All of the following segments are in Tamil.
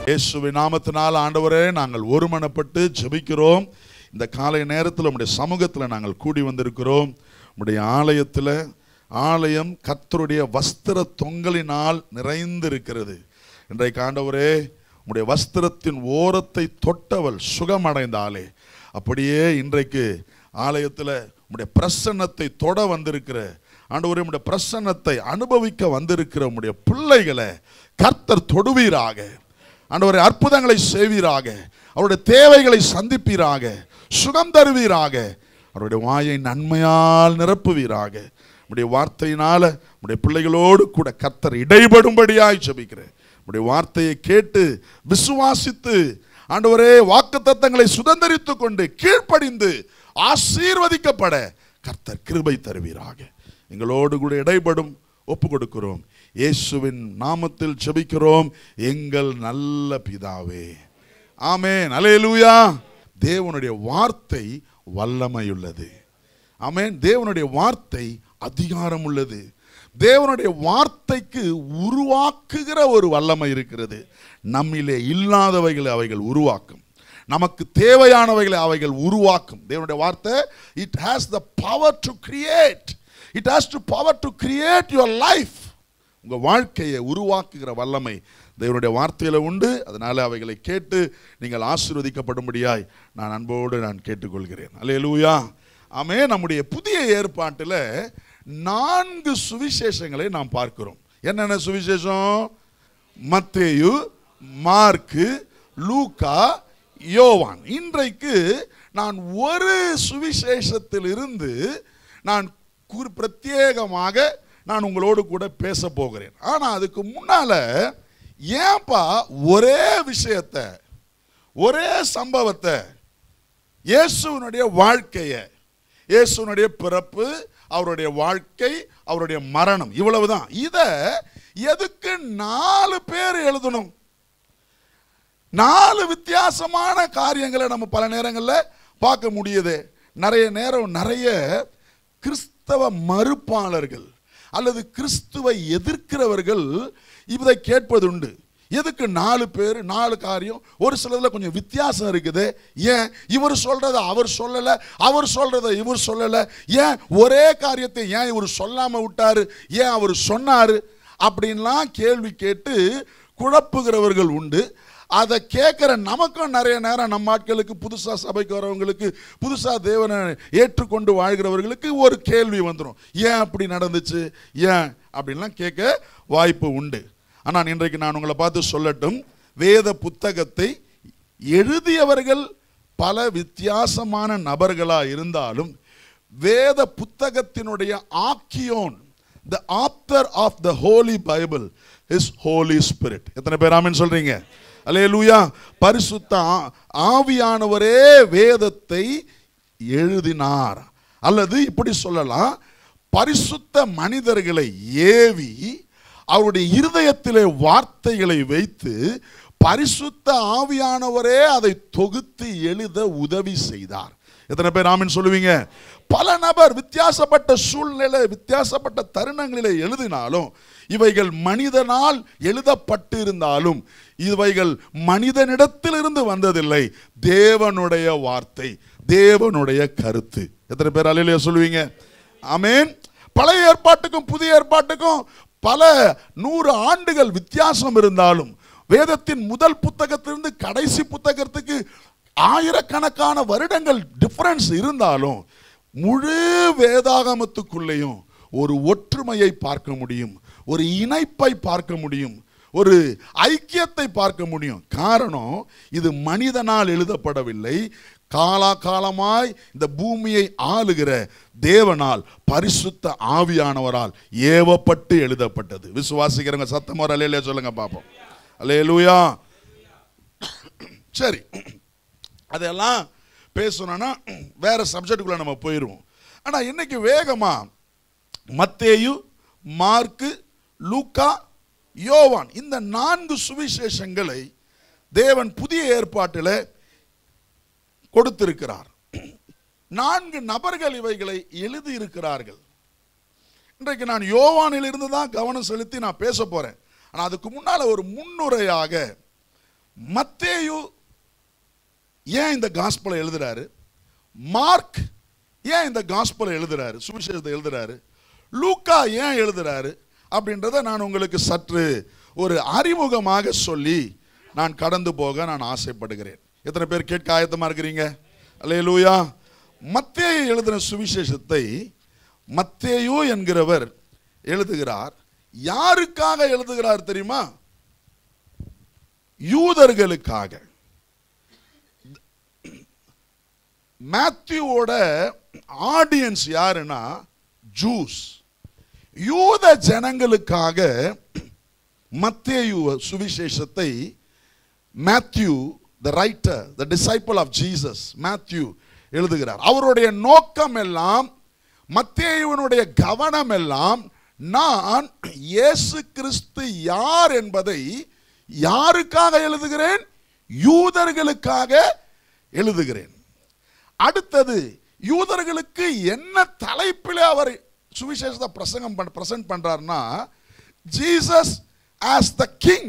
இயேசுவின் நாமத்தினால் ஆண்டவரே நாங்கள் ஒருமனப்பட்டு ஜெபிக்கிறோம். இந்த காலை நேரத்தில் உம்முடைய சமூகத்தில் நாங்கள் கூடி வந்திருக்கிறோம். உம்முடைய ஆலயத்தில் ஆலயம் கர்த்தருடைய வஸ்திர தொங்கலினால் நிறைந்திருக்கிறது. இன்றைக்கு ஆண்டவரே உம்முடைய வஸ்திரத்தின் ஓரத்தை தொட்டவள் சுகமடைந்தாலே, அப்படியே இன்றைக்கு ஆலயத்தில் உம்முடைய பிரசன்னத்தை தொட வந்திருக்கிற ஆண்டவரே, உம்முடைய பிரசன்னத்தை அனுபவிக்க வந்திருக்கிற உம்முடைய பிள்ளைகளை கர்த்தர் தொடுவீராக. ஆண்டவரே, அற்புதங்களை செய்வீராக, அவருடைய தேவைகளை சந்திப்பீராக, சுகம் தருவீராக, அவருடைய வாயை நன்மையால் நிரப்புவீராக. உம்முடைய வார்த்தையினால உம்முடைய பிள்ளைகளோடு கூட கர்த்தர் இடைபடும்படியாய் ஜெபிக்கிறேன். உம்முடைய வார்த்தையை கேட்டு விசுவாசித்து ஆண்டவரே வாக்குத்தத்தங்களை சுதந்தரித்துக் கொண்டு கீழ்ப்படிந்து ஆசீர்வதிக்கப்பட கர்த்தர் கிருபை தருவீராக. எங்களோடு கூட இடைபடும் ஒப்பு கொடுக்கிறோம். இயேசுவின் நாமத்தில் ஜெபிக்கிறோம் எங்கள் நல்ல பிதாவே, ஆமென். அல்லேலூயா. தேவனுடைய வார்த்தை வல்லமையுள்ளது. ஆமென். தேவனுடைய வார்த்தை அதிகாரம் உள்ளது. தேவனுடைய வார்த்தைக்கு உருவாக்குகிற ஒரு வல்லமை இருக்கிறது. நம்மிலே இல்லாதவைகளை அவைகள் உருவாக்கும், நமக்கு தேவையானவைகளை அவைகள் உருவாக்கும். தேவனுடைய வார்த்தை, it has the power to create. It has the power to create your life. உங்கள் வாழ்க்கையை உருவாக்குகிற வல்லமை தேவனுடைய வார்த்தையில் உண்டு. அதனால் அவைகளை கேட்டு நீங்கள் ஆசீர்வதிக்கப்படும்படியாய் நான் அன்போடு கேட்டுக்கொள்கிறேன். அல்லேலூயா. ஆமென். நம்முடைய புதிய ஏற்பாட்டில் 4 சுவிசேஷங்களை நாம் பார்க்கிறோம். என்னென்ன சுவிசேஷம்? மத்தேயு, மார்க்கு, லூக்கா, யோவான். இன்றைக்கு நான் ஒரு சுவிசேஷத்தில் இருந்து நான் பிரத்யேகமாக நான் உங்களோடு கூட பேச போகிறேன். ஆனால் அதுக்கு முன்னால ஏன்பா ஒரே விஷயத்தை, ஒரே சம்பவத்தை, இயேசுவினுடைய வாழ்க்கையை, இயேசுவினுடைய பிறப்பு, அவருடைய வாழ்க்கை, அவருடைய மரணம், இவ்வளவுதான். இதை எதுக்கு 4 பேர் எழுதணும்? 4 வித்தியாசமான காரியங்களை நம்ம பல நேரங்களில் பார்க்க முடியுது. நிறைய கிறிஸ்தவ மறுப்பாளர்கள் அல்லது கிறிஸ்துவை எதிர்க்கிறவர்கள் இதை கேட்பதுண்டு. எதுக்கு 4 பேர் 4 காரியம்? ஒரு சிலதுல கொஞ்சம் வித்தியாசம் இருக்குது. ஏன் இவர் சொல்றதை அவர் சொல்லலை, அவர் சொல்றதை இவர் சொல்லலை? ஏன் ஒரே காரியத்தை ஏன் இவர் சொல்லாம விட்டாரு, ஏன் அவர் சொன்னாரு அப்படின்லாம் கேள்வி கேட்டு குழப்புகிறவர்கள் உண்டு. அதை கேட்குற நமக்கும் நிறைய நேரம் நம்ம ஆட்களுக்கு, புதுசாக சபைக்கு வரவங்களுக்கு, புதுசாக தேவனை ஏற்றுக்கொண்டு வாழ்கிறவர்களுக்கு ஒரு கேள்வி வந்துடும். ஏன் அப்படி நடந்துச்சு, ஏன் அப்படின்லாம் கேட்க வாய்ப்பு உண்டு. ஆனால் இன்றைக்கு நான் உங்களை பார்த்து சொல்லட்டும், வேத புத்தகத்தை எழுதியவர்கள் பல வித்தியாசமான நபர்களாக இருந்தாலும் வேத புத்தகத்தினுடைய ஆக்கியோன், the author of the holy bible is Holy Spirit. எத்தனை பேர் ஆமென் சொல்றீங்க? அல்லேலூயா. பரிசுத்த ஆவியானவரே வேதத்தை எழுதினார். அல்லது இப்படி சொல்லலாம், பரிசுத்த மனிதர்களை ஏவி அவருடைய இருதயத்திலே வார்த்தைகளை வைத்து பரிசுத்த ஆவியானவரே அதை தொகுத்து எழுத உதவி செய்தார். எத்தனை பேர் ஆமென் சொல்லுவீங்க? பல நபர் வித்தியாசப்பட்ட சூழ்நிலை, வித்தியாசப்பட்ட தருணங்களிலே எழுதினாலும், இவைகள் மனிதனால் எழுதப்பட்டு இருந்தாலும் இவைகள் மனிதனிடத்திலிருந்து வந்ததில்லை, தேவனுடைய வார்த்தை, தேவனுடைய கருத்து. எத்தனை பேர் அல்லேலூயா சொல்லுவீங்க? ஆமென். பழைய ஏற்பாட்டுக்கும் புதிய ஏற்பாட்டுக்கும் பல 100 ஆண்டுகள் வித்தியாசம் இருந்தாலும், வேதத்தின் முதல் புத்தகத்திலிருந்து கடைசி புத்தகத்துக்கு ஆயிரக்கணக்கான வருடங்கள் டிஃபரன்ஸ் இருந்தாலும், முழு வேதாகமத்துக்குள்ளேயும் ஒரு ஒற்றுமையை பார்க்க முடியும், ஒரு இணைப்பை பார்க்க முடியும், ஒரு ஐக்கியத்தை பார்க்க முடியும். காரணம், இது மனிதனால் எழுதப்படவில்லை, காலாகாலமாய் இந்த பூமியை ஆளுகிற தேவனால், பரிசுத்த ஆவியானவரால் ஏவப்பட்டு எழுதப்பட்டது. விசுவாசிக்கிறவங்க சத்தமா அல்லேலூயா சொல்லுங்க பாப்போம். அல்லேலூயா. சரி, அதெல்லாம் பேசணும்னா வேற சப்ஜெக்டுக்குள்ள நம்ம போயிடுவோம். ஆனால் இன்னைக்கு வேகமா மத்தேயு, மார்க்கு, லூக்கா, யோவான், இந்த 4 சுவிசேஷங்களை தேவன் புதிய ஏற்பாட்டில் கொடுத்திருக்கிறார். 4 நபர்கள் இவைகளை எழுதி இருக்கிறார்கள். இன்றைக்கு நான் யோவானில் இருந்து தான் கவனம் செலுத்தி நான் பேச போறேன். ஆனால் அதுக்கு முன்னால ஒரு முன்னுரையாக மத்தேயு ஏன் இந்த காஸ்பலை எழுதுறாரு? மார்க் ஏன் இந்த காஸ்பலை எழுதுறாரு, சுவிசேஷத்தை எழுதுறாரு? லூக்கா ஏன் எழுதுறாரு அப்படின்றத நான் உங்களுக்கு சற்று ஒரு அறிமுகமாக சொல்லி நான் கடந்து போக நான் ஆசைப்படுகிறேன். எத்தனை பேர் கேட்க ஆயத்தமா இருக்கிறீங்க? அல்லேலூயா. மத்தேயு எழுதின சுவிசேஷத்தை மத்தேயு என்கிறவர் எழுதுகிறார். யாருக்காக எழுதுகிறார் தெரியுமா? யூதர்களுக்காக. மேத்யூவோட ஆடியன்ஸ் யாருன்னா ஜூஸ். யூத ஜனங்களுக்காக மத்தேயு சுவிசேஷத்தை Matthew, the writer, the disciple of Jesus, Matthew எழுதுகிறார். அவருடைய நோக்கம் எல்லாம், மத்தேயுவினுடைய கவனம் எல்லாம், நான் இயேசு கிறிஸ்து யார் என்பதை யாருக்காக எழுதுகிறேன்? யூதர்களுக்காக எழுதுகிறேன். அடுத்தது, யூதர்களுக்கு என்ன தலைப்பில் அவர் சுவிசேஷத்தை பிரசன்ட் பண்றார்னா, ஜீசஸ் as the king,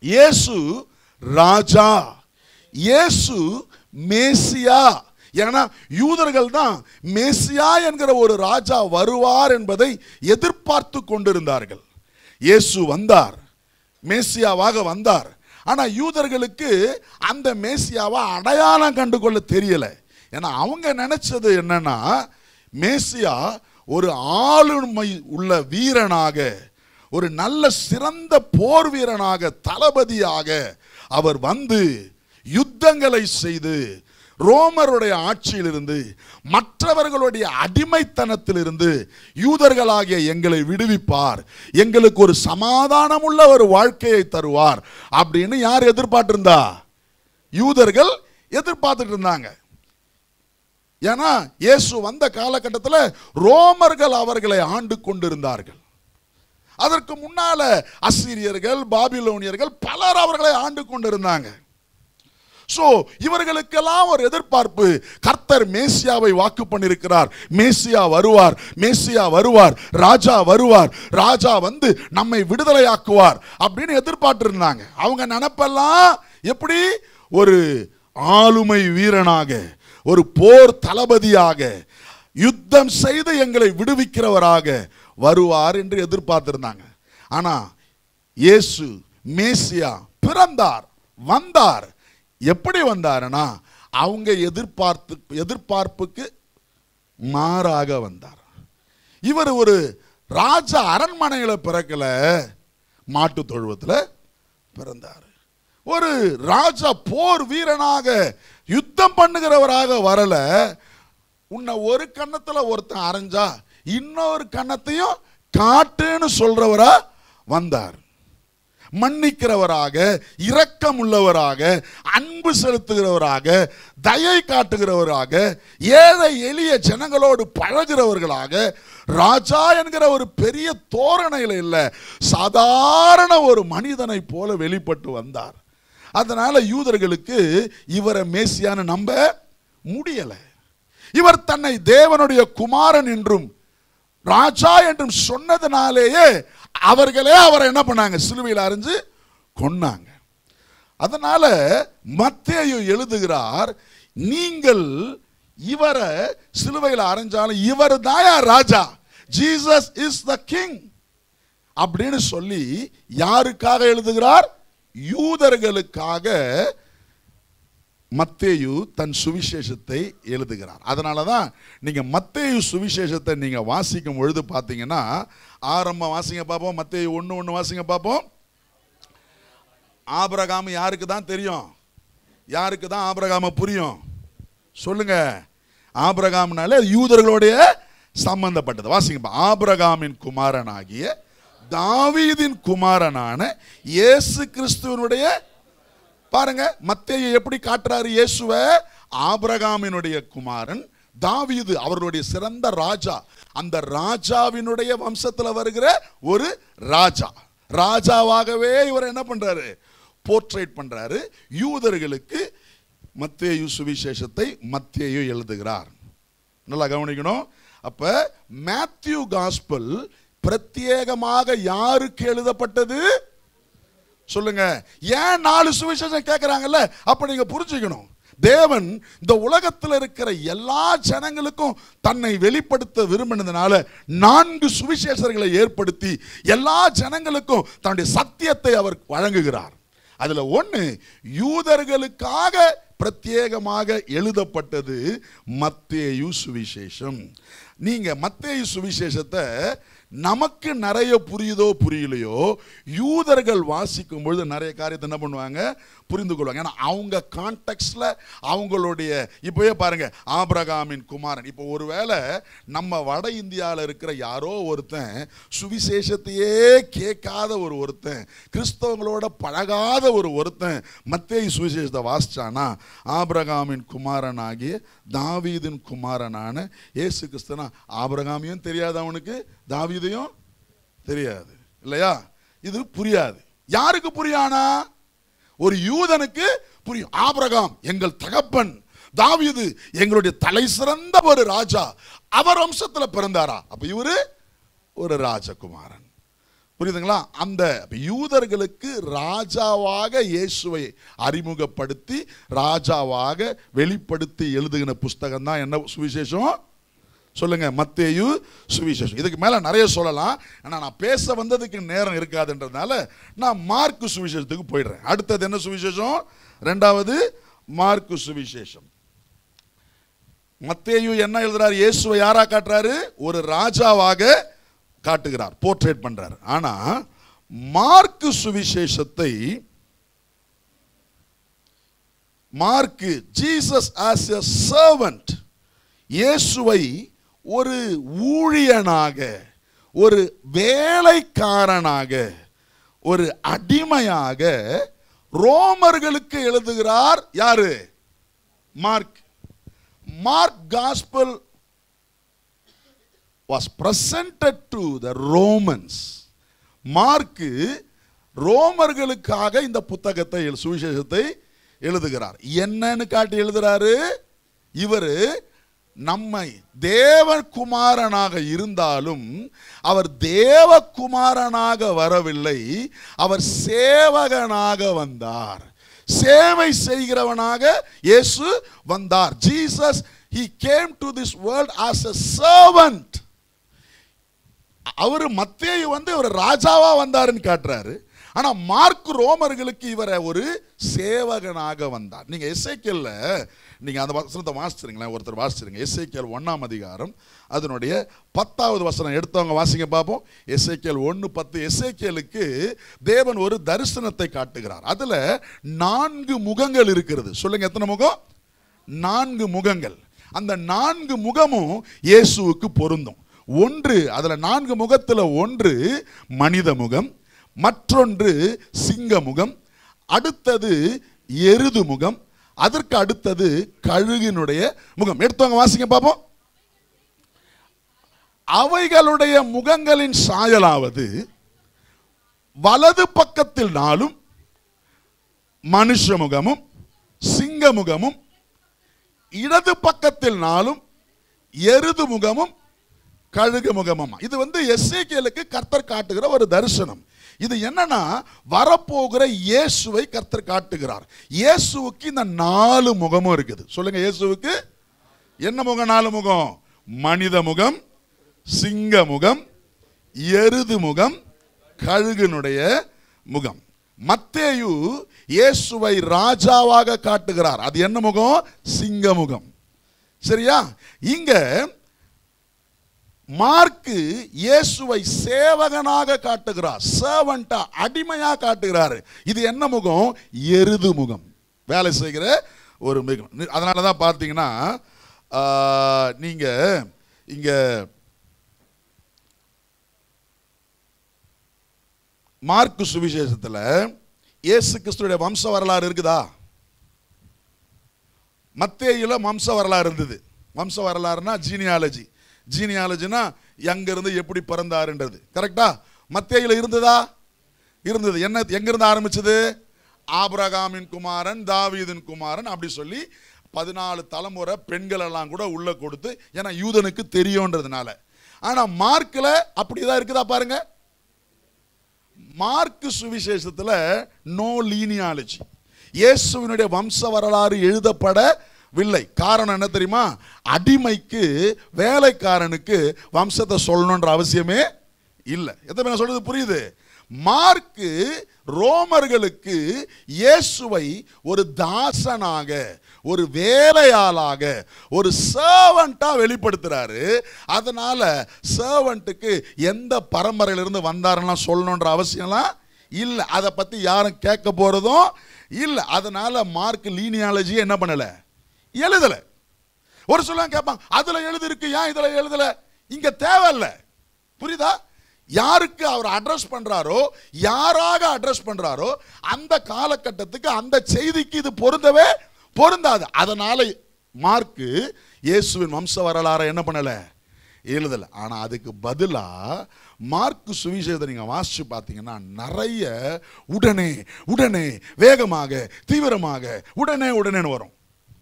இயேசு ராஜா, இயேசு மேசியா. ஏன்னா யூதர்கள் தான் மேசியா என்கிற ஒரு ராஜா வருவார் என்பதை எதிர்பார்த்து கொண்டிருந்தார்கள். இயேசு வந்தார், மேசியாவாக வந்தார். ஆனா யூதர்களுக்கு அந்த மேசியாவை அடையாளம் கண்டு கொள்ள தெரியல. ஏன்னா அவங்க நினைச்சது என்னன்னா, மேசியா ஒரு ஆளுமை உள்ள வீரனாக, ஒரு நல்ல சிறந்த போர் வீரனாக, தளபதியாக அவர் வந்து யுத்தங்களை செய்து ரோமருடைய ஆட்சியிலிருந்து, மற்றவர்களுடைய அடிமைத்தனத்திலிருந்து யூதர்களாகிய எங்களை விடுவிப்பார், எங்களுக்கு ஒரு சமாதானம் உள்ள ஒரு வாழ்க்கையை தருவார் அப்படின்னு யார் எதிர்பார்த்திருந்தா? யூதர்கள் எதிர்பார்த்துட்டு இருந்தாங்க. ஏன்னா இயேசு வந்த காலகட்டத்தில் ரோமர்கள் அவர்களை ஆண்டு கொண்டிருந்தார்கள். அதற்கு முன்னால அசீரியர்கள், பாபிலோனியர்கள் பலர் அவர்களை ஆண்டு கொண்டிருந்தாங்க. சோ இவர்களுக்கெல்லாம் ஒரு எதிர்பார்ப்பு, கர்த்தர் மேசியாவை வாக்கு பண்ணியிருக்கிறார், மேசியா வருவார், மேசியா வருவார், ராஜா வருவார், ராஜா வந்து நம்மை விடுதலையாக்குவார் அப்படின்னு எதிர்பார்த்து இருந்தாங்க. அவங்க நினைப்பெல்லாம் எப்படி? ஒரு ஆளுமை வீரனாக, ஒரு போர் தளபதியாக, யுத்தம் செய்து எங்களை விடுவிக்கிறவராக வருவார் என்று எதிர்பார்த்திருந்தாங்க. ஆனா இயேசு மேசியா பிறந்தார், வந்தார். எப்படி வந்தாருன்னா, அவங்க எதிர்பார்ப்புக்கு மாறாக வந்தார். இவர் ஒரு ராஜ அரண்மனையில் பிறக்கல, மாட்டு தொழுவத்தில் பிறந்தார். ஒரு ராஜா போர் வீரனாக, யுத்தம் பண்ணுகிறவராக வரல. உன்னை ஒரு கன்னத்தில் ஒருத்தன் அரைஞ்சா இன்னொரு கன்னத்தையும் காட்டுன்னு சொல்றவரா வந்தார். மன்னிக்கிறவராக, இரக்கம் உள்ளவராக, அன்பு செலுத்துகிறவராக, தயை காட்டுகிறவராக, ஏழை எளிய ஜனங்களோடு பழகிறவர்களாக, ராஜா என்கிற ஒரு பெரிய தோரணையில் இல்லை, சாதாரண ஒரு மனிதனை போல வெளிப்பட்டு வந்தார். அதனால யூதர்களுக்கு இவரை மேசியான்னு நம்ப முடியல. இவர் தன்னை தேவனுடைய குமாரன் என்றும் ராஜா என்றும் சொன்னதுனாலேயே அவர்களே அவரை என்ன பண்ணாங்க? சிலுவையில் அறைஞ்சு கொன்னாங்க. அதனால மத்தேயு எழுதுகிறார், நீங்கள் இவரை சிலுவையில் அறைஞ்சாலும் இவர் தான் ராஜா, ஜீசஸ் இஸ் த கிங் அப்படின்னு சொல்லி யாருக்காக எழுதுகிறார்? யூதர்களுக்காக மத்தேயு தன் சுவிசேஷத்தை எழுதுகிறார். அதனாலதான் நீங்க மத்தேயு சுவிசேஷத்தை நீங்க வாசிக்கும் பொழுது பார்த்தீங்கன்னா, ஆரம்பம் வாசிங்க பார்ப்போம். மத்தேயு 1:1 வாசிங்க பார்ப்போம். ஆபிரகாம் யாருக்கு தான் தெரியும்? யாருக்கு தான் ஆபிரகாம புரியும்? சொல்லுங்க. ஆபிரகாம்னாலே யூதர்களுடைய சம்பந்தப்பட்டது. வாசிங்க. ஆபிரகாமின் குமாரனாகிய தாவீதின் குமாரனான இயேசு கிறிஸ்துவனுடைய, பாருங்க மத்தேயு எப்படி காட்டுறாரு இயேசுவை? ஆபிரகாமினுடைய குமாரன் தாவீது, அவருடைய சிறந்த ராஜா, அந்த ராஜாவினுடைய வம்சத்தில் வருகிற ஒரு ராஜா, ராஜாவாகவே இவர் என்ன பண்றாரு? போர்ட்ரேட் பண்றாரு. யூதர்களுக்கு மத்தேயு சுவிசேஷத்தை மத்தேயு எழுதுகிறார். நல்லா கவனிக்கணும். அப்ப மேத்யூ காஸ்பல் பிரத்யேகமாக யாருக்கு எழுதப்பட்டது? சொல்லுங்க. ஏன் 4 சுவிசேஷம் கேட்கிறாங்கல்ல? அப்ப நீங்க புரிஞ்சுக்கணும், தேவன் இந்த உலகத்தில் இருக்கிற எல்லா ஜனங்களுக்கும் தன்னை வெளிப்படுத்த விரும்பினதுனால 4 சுவிசேஷர்களை ஏற்படுத்தி எல்லா ஜனங்களுக்கும் தன்னுடைய சத்தியத்தை அவர் வழங்குகிறார். அதுல ஒன்று யூதர்களுக்காக பிரத்யேகமாக எழுதப்பட்டது மத்தேயு சுவிசேஷம். நீங்க மத்தேயு சுவிசேஷத்தை நமக்கு நிறைய புரியுதோ புரியலையோ, யூதர்கள் வாசிக்கும் பொழுது நிறைய காரியத்தை என்ன பண்ணுவாங்க, புரிந்து கொள்வாங்க. ஏன்னா அவங்க கான்டெக்ட்ல அவங்களுடைய, இப்போவே பாருங்க, ஆபிரகாமின் குமாரன். இப்போ ஒருவேளை நம்ம வட இந்தியாவில் இருக்கிற யாரோ ஒருத்தன் சுவிசேஷத்தையே கேட்காத ஒருத்தன், கிறிஸ்தவங்களோட பழகாத ஒருத்தன் மத்தேயு சுவிசேஷத்தை வாசிச்சானா, ஆபிரகாமின் குமாரனாகிய தாவீதின் குமாரனான இயேசு கிறிஸ்துனா, ஆபிரகாமியும் தெரியாது அவனுக்கு, தாவீதையும் தெரியாது இல்லையா? இது புரியாது. யாருக்கு புரியானா? ஒரு யூதனுக்கு புரியும். ஆபிரகாம் எங்கள் தகப்பன், தாவீது எங்களுடைய தலை சிறந்த ஒரு ராஜா, அவர் வம்சத்தில் பிறந்தாரா, அப்ப இவரு ஒரு ராஜகுமாரன். புரியுதுங்களா? அந்த யூதர்களுக்கு ராஜாவாக இயேசுவை அறிமுகப்படுத்தி ராஜாவாக வெளிப்படுத்தி எழுதுகிற புஸ்தகம் தான் என்ன சுவிசேஷம்? சொல்லுங்க, மத்தேயு சுவிசேஷம். இதுக்கு மேல நிறைய சொல்லலாம், ஆனா நான் பேச வந்ததுக்கு நேரம் இருக்காதுன்றதுனால நான் மார்க்கு சுவிசேஷத்துக்கு போயிடுறேன். அடுத்தது என்ன சுவிசேஷம்? 2வது மார்க்கு சுவிசேஷம். மத்தேயு என்ன எழுதுறாரு? இயேசுவை யாரா காட்டுறாரு? ஒரு ராஜாவாக காட்டுகிறார், போர்ட்ரேட் பண்றாரு. ஆனா மார்க்கு சுவிசேஷத்தை mark Jesus as a servant, இயேசுவை ஒரு ஊழியனாக, ஒரு வேலைக்காரனாக, ஒரு அடிமையாக ரோமர்களுக்கு எழுதுகிறார். யாரு? Mark. Mark gospel was presented to the Romans. மார்க்கு ரோமர்களுக்காக இந்த புத்தகத்தை, சுவிசேஷத்தை எழுதுகிறார். என்னன்னு காட்டி எழுதுறாரு? இவரு நம்மை தேவகுமாரனாக இருந்தாலும் அவர் தேவகுமாரனாக வரவில்லை, அவர் சேவகனாக வந்தார், சேவை செய்கிறவனாக இயேசு வந்தார். Jesus, he came to this world as a servant. அவர் மத்தேயு ஒரு ராஜாவா வந்தாருன்னு காட்டுறாரு. ஆனா மார்க் ரோமர்களுக்கு இவரை ஒரு சேவகனாக வந்தார். நீங்க எசேக்கியேல்ல நீங்க அந்த வசனத்தை வாசிச்சிருங்களேன், ஒருத்தர் வாசிச்சிருங்க. எசேக்கியேல் 1ஆம் அதிகாரம் அதனுடைய 10வது வசனம் எடுத்தவங்க வாசிங்க பார்ப்போம். எசேக்கியேல் 1:10. எசேக்கியேலுக்கு தேவன் ஒரு தரிசனத்தை காட்டுகிறார். அதுல 4 முகங்கள் இருக்கிறது. சொல்லுங்க, எத்தனை முகம்? 4 முகங்கள். அந்த 4 முகமும் இயேசுவுக்கு பொருந்தும். ஒன்று, அதுல 4 முகத்துல ஒன்று மனித முகம், மற்றொன்று சிங்க முகம், அடுத்தது எருது முகம், அதற்கு அடுத்தது கழுகினுடைய முகம். எடுத்தவங்க வாசிங்க பாப்போம். அவைகளுடைய முகங்களின் சாயலாவது வலது பக்கத்தில் 4 மனுஷ முகமும் சிங்க முகமும், இடது பக்கத்தில் 4 எருது முகமும் கழுகு முகமும். இது எசேக்கியேலுக்கு கர்த்தர் காட்டுகிற ஒரு தரிசனம். இது என்னன்னா, வரப்போகிற இயேசுவை கர்த்தர் காட்டுகிறார். இயேசுவுக்கு இந்த 4 முகமும் இருக்குது. சொல்லுங்க, இயேசுவுக்கு என்ன முகம்? 4 முகம். மனித முகம், சிங்க முகம், எருது முகம், கழுகினுடைய முகம். மத்தேயு இயேசுவை ராஜாவாக காட்டுகிறார். அது என்ன முகம்? சிங்க முகம். சரியா? இங்க மார்க்கு இயேசுவை சேவகனாக காட்டுகிறார், சர்வன்ட்டா, அடிமையா காட்டுகிறார். இது என்ன முகம்? எருது முகம், வேலை செய்கிற ஒரு முகம். அதனால தான் பார்த்தீங்கன்னா நீங்க இங்க மார்க்கு சுவிசேஷத்தில் இயேசு கிறிஸ்துடைய வம்ச வரலாறு இருக்குதா? மத்தேயுல வம்ச வரலாறு இருந்தது. வம்ச வரலாறுனா ஜீனியாலஜி. ஜீனியாலஜினா எங்கிருந்து எப்படி பிறந்தாருன்றது. கரெக்டா? மத்தேயுல இருந்ததா? இருந்தது. என்ன, எங்கிருந்து ஆரம்பிச்சது? ஆபிரகாமின் குமாரன், தாவீதின் குமாரன், அப்படி சொல்லி 14 தலைமுறை பெண்கள் எல்லாம் கூட உள்ள கொடுத்து, ஏன்னா யூதனுக்கு தெரியும்ன்றதுனால. ஆனா மார்க்ல அப்படிதான் இருக்குதா பாருங்க. மார்க்கு சுவிசேஷத்துல நோ லீனியாலஜி, இயேசுவினுடைய வம்ச வரலாறு எழுதப்படவில்லை. காரணம் என்ன தெரியுமா? அடிமைக்கு வேலைக்காரனுக்கு வம்சத்தை சொல்லணுன்ற அவசியமே இல்லை. எத்தனை பேர் சொல்றது புரியுது? மார்க்கு ரோமர்களுக்கு இயேசுவை ஒரு தாசனாக, ஒரு வேலையாளாக, ஒரு சர்வெண்டா வெளிப்படுத்துறாரு. அதனால சர்வெண்ட்டுக்கு எந்த பரம்பரையிலிருந்து வந்தாருன்னா சொல்லணுன்ற அவசியம்லாம் இல்லை. அதை பத்தி யாரும் கேட்க போறதும் இல்லை. அதனால மார்க் லீனியாலஜி என்ன பண்ணல, எழுதல. ஒரு சொல்ல கேட்பாங்க, அதுல எழுதி இருக்கு, ஏன் இதுல எழுதல? இங்க தேவையில்லை. புரியுதா? யாருக்கு அவர் அட்ரஸ் பண்றாரோ, யாராக அட்ரஸ் பண்றாரோ அந்த காலகட்டத்துக்கு அந்த செய்திக்கு இது பொருந்தவே பொருந்தாது. அதனால மார்க்கு இயேசுவின் வம்ச வரலாறை என்ன பண்ணல, எழுதல. ஆனா அதுக்கு பதிலா மார்க்கு சுவிசேஷத்தை நீங்க வாசிச்சு பார்த்தீங்கன்னா நிறைய உடனே உடனே வேகமாக தீவிரமாக உடனே உடனேன்னு வரும்.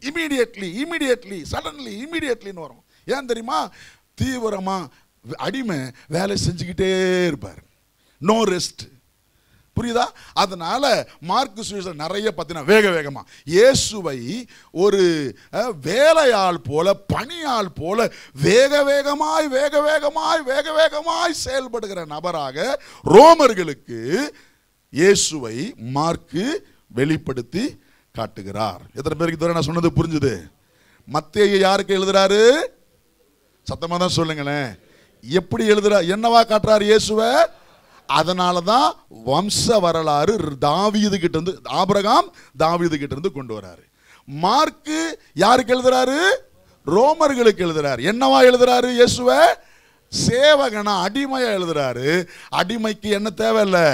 இமீடியட்லி சடன்லி இமீடியட்லின்னு வரும். ஏன் தெரியுமா? தீவிரமா அடிமை வேலை செஞ்சுக்கிட்டே இருப்பார், நோ ரெஸ்ட். புரியுதா? அதனால மார்க்கு சுவிசேஷம் நிறைய பார்த்தீங்கன்னா வேக வேகமா இயேசுவை ஒரு வேலையாள் போல, பணியாள் போல வேக வேகமாய் செயல்படுகிற நபராக ரோமர்களுக்கு இயேசுவை மார்க்கு வெளிப்படுத்தி காட்டுகிறார். எத்தனை பேருக்கு இதுவரை நான் சொன்னது புரிஞ்சுது? மத்தேயு யாருக்கு எழுதுறாரு? சத்தமா தான் சொல்லுங்களேன். எப்படி எழுதுறார்? என்னவா காட்டுறார் இயேசுவை? அதனாலதான் வம்ச வரலாறு தாவீது கிட்ட இருந்து, ஆபிரகாம் தாவீது கிட்ட இருந்து கொண்டு வராரு. மார்க்கு யாருக்கு எழுதுறாரு? ரோமர்களுக்கு எழுதுறாரு. என்னவா எழுதுறாரு இயேசுவை? சேவகனா, அடிமையா எழுதுறாரு. அடிமைக்கு என்ன தேவையில்லை,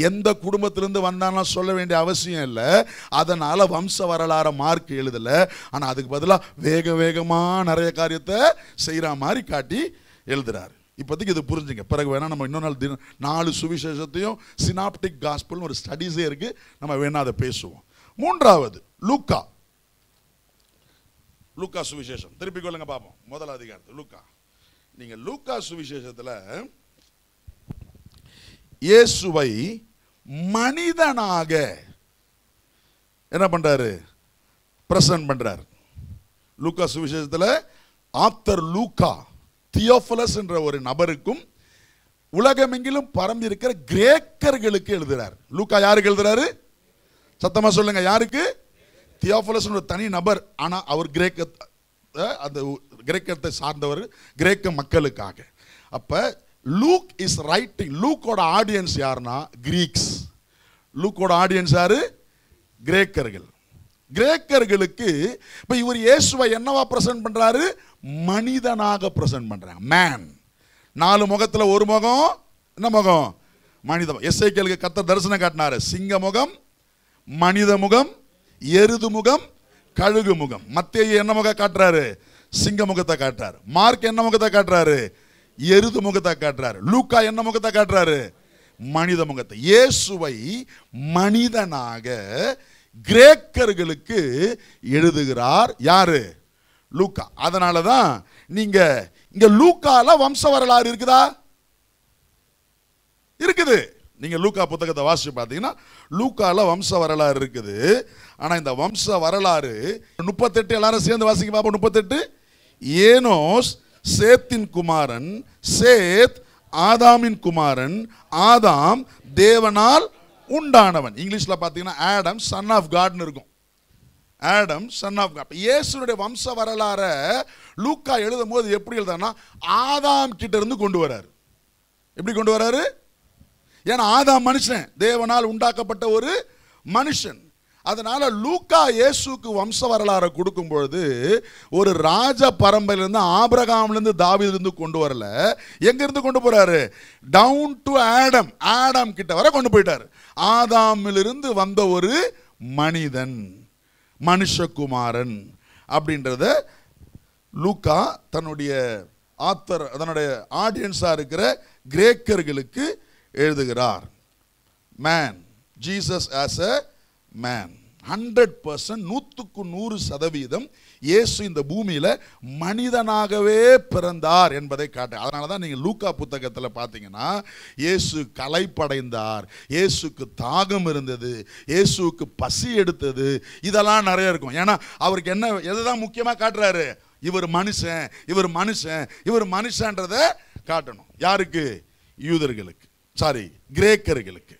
எந்த குடும்பத்திலிருந்து வந்தானா சொல்ல வேண்டிய அவசியம் இல்லை. அதனால வம்ச வரலாறு மார்க் எழுதல. ஆனா அதுக்கு பதிலாக வேக வேகமா நிறைய காரியத்தை செய்யற மாதிரி காட்டி எழுதுறாரு. இப்போதைக்கு இது புரிஞ்சுங்க. பிறகு வேணா நம்ம இன்னொரு நாள் 4 சுவிசேஷத்தையும் சினாப்டிக் காஸ்பல் ஒரு ஸ்டடீஸே இருக்கு, நம்ம வேணா அதை பேசுவோம். மூன்றாவது லூக்கா. லூக்கா சுவிசேஷம் திருப்பி கொள்ளுங்க பார்ப்போம். முதல் அதிகாரத்தில் லூக்கா. நீங்க லூக்கா சுவிசேஷத்தில் இயேசுவை மனிதனாக என்ன பண்றாரு, பிரசன்ட் பண்றாரு. லூக்கா சுவிசேஷத்தில் ஆத்தர் லூக்கா தியோஃபிலஸ் என்ற ஒரு நபருக்கும் உலகமெங்கிலும் பரம்பி இருக்கிற கிரேக்கர்களுக்கு எழுதுறார். லூக்கா யாருக்கு எழுதுறாரு? சத்தமா சொல்லுங்க. யாருக்கு? தியோஃபிலஸ் ஒரு தனி நபர். ஆனா அவர் அந்த கிரேக்கத்தை சார்ந்தவர், கிரேக்க மக்களுக்காக. அப்ப லூக் இஸ் ரைட்டிங். லூக்கோட ஆடியன்ஸ் யாருன்னா கிரீக்ஸ். லூக்கோட ஆடியன்ஸ் யாரு? கிரேக்கர்கள். கிரேக்கர்களுக்கு இப்ப இவர் இயேசுவை என்னவா பிரசன்ட் பண்றாரு? மனிதனாக பிரசன்ட் பண்றாங்க. மேன். 4 முகத்துல ஒரு முகம் என்ன முகம்? மனித. எசேக்கியேலுக்கு கர்த்தர் தரிசனம் காட்டினாரு. சிங்க முகம், மனித முகம், எருது முகம், கழுகு முகம். மத்தேயு என்ன முகம் காட்டுறாரு? சிங்க முகத்தை காட்டுறாரு. மார்க் என்ன முகத்தை காட்டுறாரு? எருது முகத்தை காட்டுறாரு. லூக்கா என்ன முகத்தை காட்டுறாரு? மனித முகத்தை. இயேசுவை மனிதனாக கிரேக்கர்களுக்கு எழுதுகிறார். யாரு? லூக்கா. அதனாலதான் நீங்க இங்க லூக்கால வம்ச வரலாறு இருக்குதா? இருக்குது. நீங்க லூக்கா புத்தகத்தை வாசிச்சு பார்த்தீங்கன்னா லூக்கால வம்ச வரலாறு இருக்குது. ஆனா இந்த வம்ச வரலாறு 38 எல்லாரும் சேர்ந்து வாசிக்க பாப்போம். 38. ஏனோஸ் சேத்தின் குமாரன், சேத் ஆதாமின் குமாரன், ஆதாம் தேவனால் உண்டானவன். இங்கிலீஷ்ல பார்த்தீங்கன்னா ஆடம் சன் ஆஃப் காட்னு இருக்கும். Adam son of God. இயேசுனுடைய வம்ச வரலாற லூக்கா எழுதும் போது எப்படி எழுதுனா ஆதாம் கிட்ட இருந்து கொண்டு வராரு. எப்படி கொண்டு வராரு? ஏன்னா ஆதாம் மனுஷன், தேவனால் உண்டாக்கப்பட்ட ஒரு மனுஷன். அதனால லூக்கா இயேசுக்கு வம்ச வரலாறு கொடுக்கும் பொழுது ஒரு ராஜ பரம்பரையிலிருந்து, ஆபிரகாம்லேருந்து, தாவீதிலிருந்து கொண்டு வரல. எங்க இருந்து கொண்டு போறாரு? Down to Adam. ஆடம் கிட்ட வர கொண்டு போயிட்டாரு. ஆதாமிலிருந்து வந்த ஒரு மனிதன், மனுஷகுமாரன் அப்படின்றத லூக்கா தன்னுடைய ஆத்தர், அதனுடைய ஆடியன்ஸா இருக்கிற கிரேக்கர்களுக்கு எழுதுகிறார். Man, Jesus as a man. 100%, 100% இயேசு இந்த பூமியில மனிதனாகவே பிறந்தார் என்பதை காட்டு. அதனால தான் நீங்க லூக்கா புத்தகத்தில் பார்த்தீங்கன்னா இயேசு களைப்படைந்தார், இயேசுக்கு தாகம் இருந்தது, இயேசுக்கு பசி எடுத்தது, இதெல்லாம் நிறைய இருக்கும். ஏன்னா அவருக்கு என்ன எதுதான் முக்கியமாக காட்டுறாரு? இவர் மனுஷன், இவர் மனுஷன், இவர் மனுஷன்றதை காட்டணும். யாருக்கு? யூதர்களுக்கு, சாரி கிரேக்கர்களுக்கு.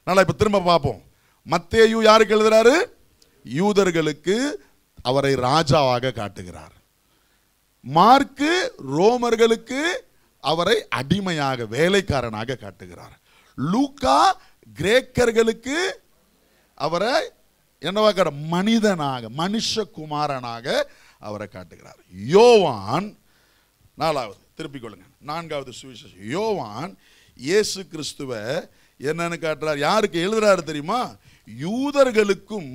நல்லா இப்ப திரும்ப பார்ப்போம். மத்தேயு யாருக்கு எழுதுறாரு? யூதர்களுக்கு அவரை ராஜாவாக காட்டுகிறார். மார்க்கு ரோமர்களுக்கு அவரை அடிமையாக, வேலைக்காரனாக காட்டுகிறார். லூக்கா கிரேக்கர்களுக்கு அவரை என்னவா காட்ட? மனிதனாக, மனுஷகுமாரனாக அவரை காட்டுகிறார். யோவான், நாலாவது திருப்பிக் கொள்ளுங்க, 4வது சுவிசேஷம். யோவான் இயேசு கிறிஸ்துவை என்னன்னு காட்டுறார்? யாருக்கு எழுதுறாரு தெரியுமா? யூதர்களுக்கும்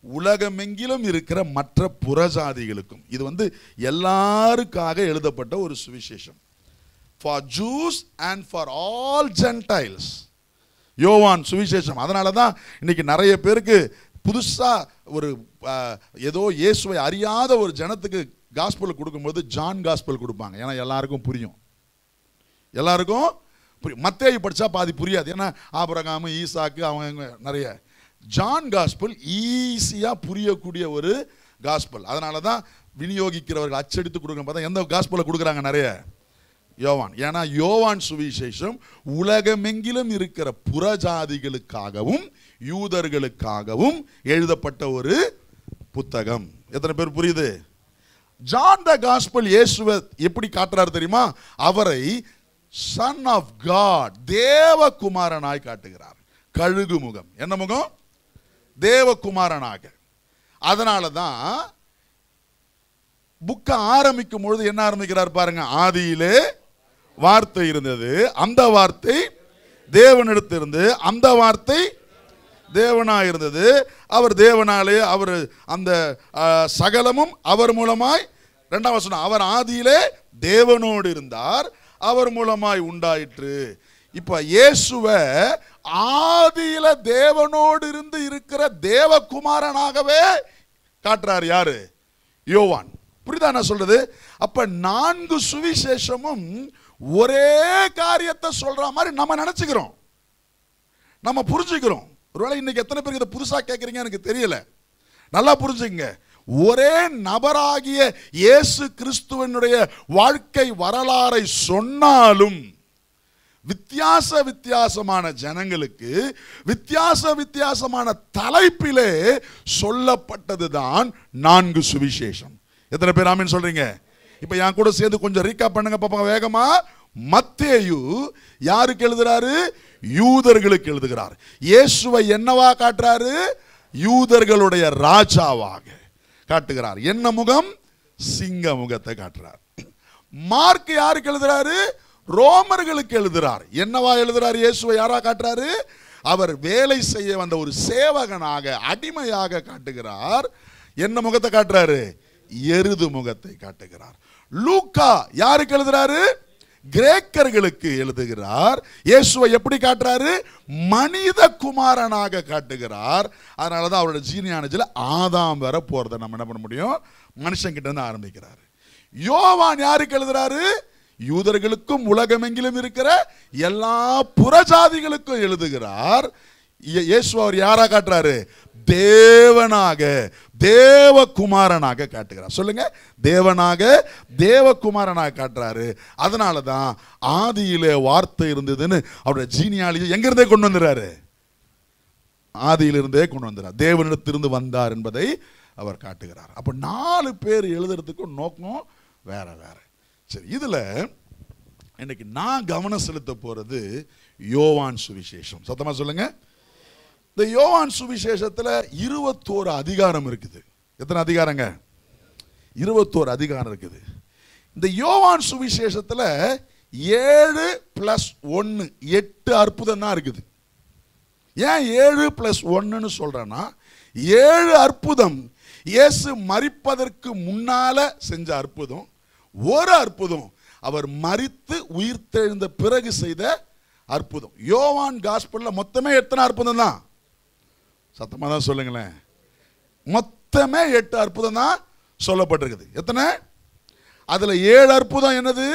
உலகமெங்கிலும் இருக்கிற மற்ற புறஜாதிகளுக்கும். இது எல்லாருக்காக எழுதப்பட்ட ஒரு சுவிசேஷம். For Jews and for all Gentiles. யோவான் சுவிசேஷம். அதனால தான் இன்னைக்கு நிறைய பேருக்கு புதுசா ஒரு ஏதோ இயேசுவை அறியாத ஒரு ஜனத்துக்கு காஸ்பல் கொடுக்கும்போது ஜான் காஸ்பல் கொடுப்பாங்க. ஏன்னா எல்லாருக்கும் புரியும், எல்லாருக்கும் புரியும். மத்தேயு படிச்சா பாதி புரியாது, ஏன்னா ஆபிரகாம், ஈசாக்கு, அவங்க நிறைய. ஜான் காஸ்பல் ஈஸியா புரியக்கூடிய ஒரு காஸ்பல். அதனால தான் விநியோகிக்கிறவர்கள் அச்சடித்து கொடுக்கணும். பார்த்தா எந்த காஸ்பலை கொடுக்குறாங்க? நிறைய யோவான். ஏன்னா யோவான் சுவிசேஷம் உலகமெங்கிலும் இருக்கிற புறஜாதிகளுக்காகவும் யூதர்களுக்காகவும் எழுதப்பட்ட ஒரு புத்தகம். எத்தனை பேர் புரியுது? ஜான் த காஸ்பல் இயேசுவை எப்படி காட்டுறாரு தெரியுமா? அவரை சன் ஆஃப் காட், தேவகுமாரனாய் காட்டுகிறார். கழுகு முகம், என்ன முகம்? தேவகுமாரனாக. அதனால தான் புக்க ஆரம்பிக்கும் பொழுது என்ன ஆரம்பிக்கிறார் பாருங்க? ஆதியிலே வார்த்தை இருந்தது, அந்த வார்த்தை தேவனிடத்திலிருந்து, அந்த வார்த்தை தேவனாய் இருந்தது, அவர் தேவனாலே, அவர் அந்த சகலமும் அவர் மூலமாய். 2வது வசனம், அவர் ஆதியிலே தேவனோடு இருந்தார், அவர் மூலமாய் உண்டாயிற்று. இப்ப இயேசுவை ஆதியில தேவனோடு இருந்து இருக்கிற தேவகுமாரனாகவே காட்டுறார். யாரு? யோவான். புரியுதா நான் சொல்றது? அப்ப 4 சுவிசேஷமும் ஒரே காரியத்தை சொல்ற மாதிரி நம்ம நினைச்சுக்கிறோம், நம்ம புரிஞ்சுக்கிறோம். ஒருவேளை இன்னைக்கு எத்தனை பேருக்கு இதை புதுசா கேட்கறீங்க எனக்கு தெரியல. நல்லா புரிஞ்சுங்க. ஒரே நபராகிய இயேசு கிறிஸ்துவனுடைய வாழ்க்கை வரலாறை சொன்னாலும் வித்தியாசமான ஜனங்களுக்கு வித்தியாசமான தலைப்பிலே சொல்லப்பட்டதுதான் 4 சுவிசேஷம். எத்தனை பேர் ஆமென் சொல்றீங்க? இப்ப என் கூட சேர்ந்து கொஞ்சம் ரீகாப் பண்ணுங்க பாப்பா வேகமா. மத்தேயு யாருக்கு எழுதுறாரு? யூதர்களுக்கு எழுதுகிறார். இயேசுவை என்னவா காட்டுறாரு? யூதர்களுடைய ராஜாவாக காட்டுகிறார். என்ன முகம்? சிங்க முகத்தை காட்டுறார். மார்க் யாருக்கு எழுதுறாரு? ரோமர்களுக்கு எழுதுறார். என்னவா எழுதுறார்? இயேசுவை யாரா காட்டுறாரு? அவர் வேலை செய்ய வந்த ஒரு சேவகனாக, அடிமையாக காட்டுகிறார். என்ன முகத்தை காட்டுறாரு? எருது முகத்தை காட்டுகிறார். லூக்கா யாருக்கு எழுதுறாரு? கிரேக்கர்களுக்கு எழுதுகிறார். இயேசுவை எப்படி காட்டுறாரு? மனித குமாரனாக காட்டுகிறார். அதனாலதான் அவரோட ஜீனியானஜில ஆதாம் வர போறதை நம்ம என்ன பண்ண முடியும்? மனுஷன் கிட்ட இருந்து ஆரம்பிக்கிறாரு. யோவான் யாருக்கு எழுதுறாரு? யூதர்களுக்கும் உலகமெங்கிலும் இருக்கிற எல்லா புறஜாதிகளுக்கும் எழுதுகிறார். இயேசு அவர் யாரா காட்டுறாரு? தேவனாக, தேவகுமாரனாக காட்டுகிறார். சொல்லுங்க, தேவனாக, தேவகுமாரனாக காட்டுறாரு. அதனால தான் ஆதியிலே வார்த்தை இருந்ததுன்னு அவருடைய ஜீனியாலஜி எங்க இருந்தே கொண்டு வந்துறாரு? ஆதியிலிருந்தே கொண்டு வந்துறார். தேவனிடத்திலிருந்து வந்தார் என்பதை அவர் காட்டுகிறார். அப்ப 4 பேர் எழுதுறதுக்கும் நோக்கம் வேற வேற. சரி, இதுல இன்னைக்கு நான் கவனம் செலுத்த போறது யோவான் சுவிசேஷம். சத்தமா சொல்லுங்க. இந்த யோவான் சுவிசேஷத்துல 21 அதிகாரம் இருக்குது. எத்தனை அதிகாரங்க? 21 அதிகாரம் இருக்குது. இந்த யோவான் சுவிசேஷத்துல 7 + 1 8 அற்புதம் தான் இருக்குது. ஏன் 7 + 1ன்னு சொல்றேன்னா, 7 அற்புதம் இயேசு மரிப்பதற்கு முன்னால செஞ்ச அற்புதம், ஒரு அற்புதம் அவர் மரித்து உயிர்த்தெழுந்த பிறகு செய்த அற்புதம். யோவான் காஸ்பல்ல மொத்தமே எத்தனை அற்புதம் தான்? சத்தமாக தான் சொல்லுங்களேன். மொத்தமே 8 அற்புதம் தான் சொல்லப்பட்டிருக்குது. எத்தனை? அதுல 7 அற்புதம் என்னது?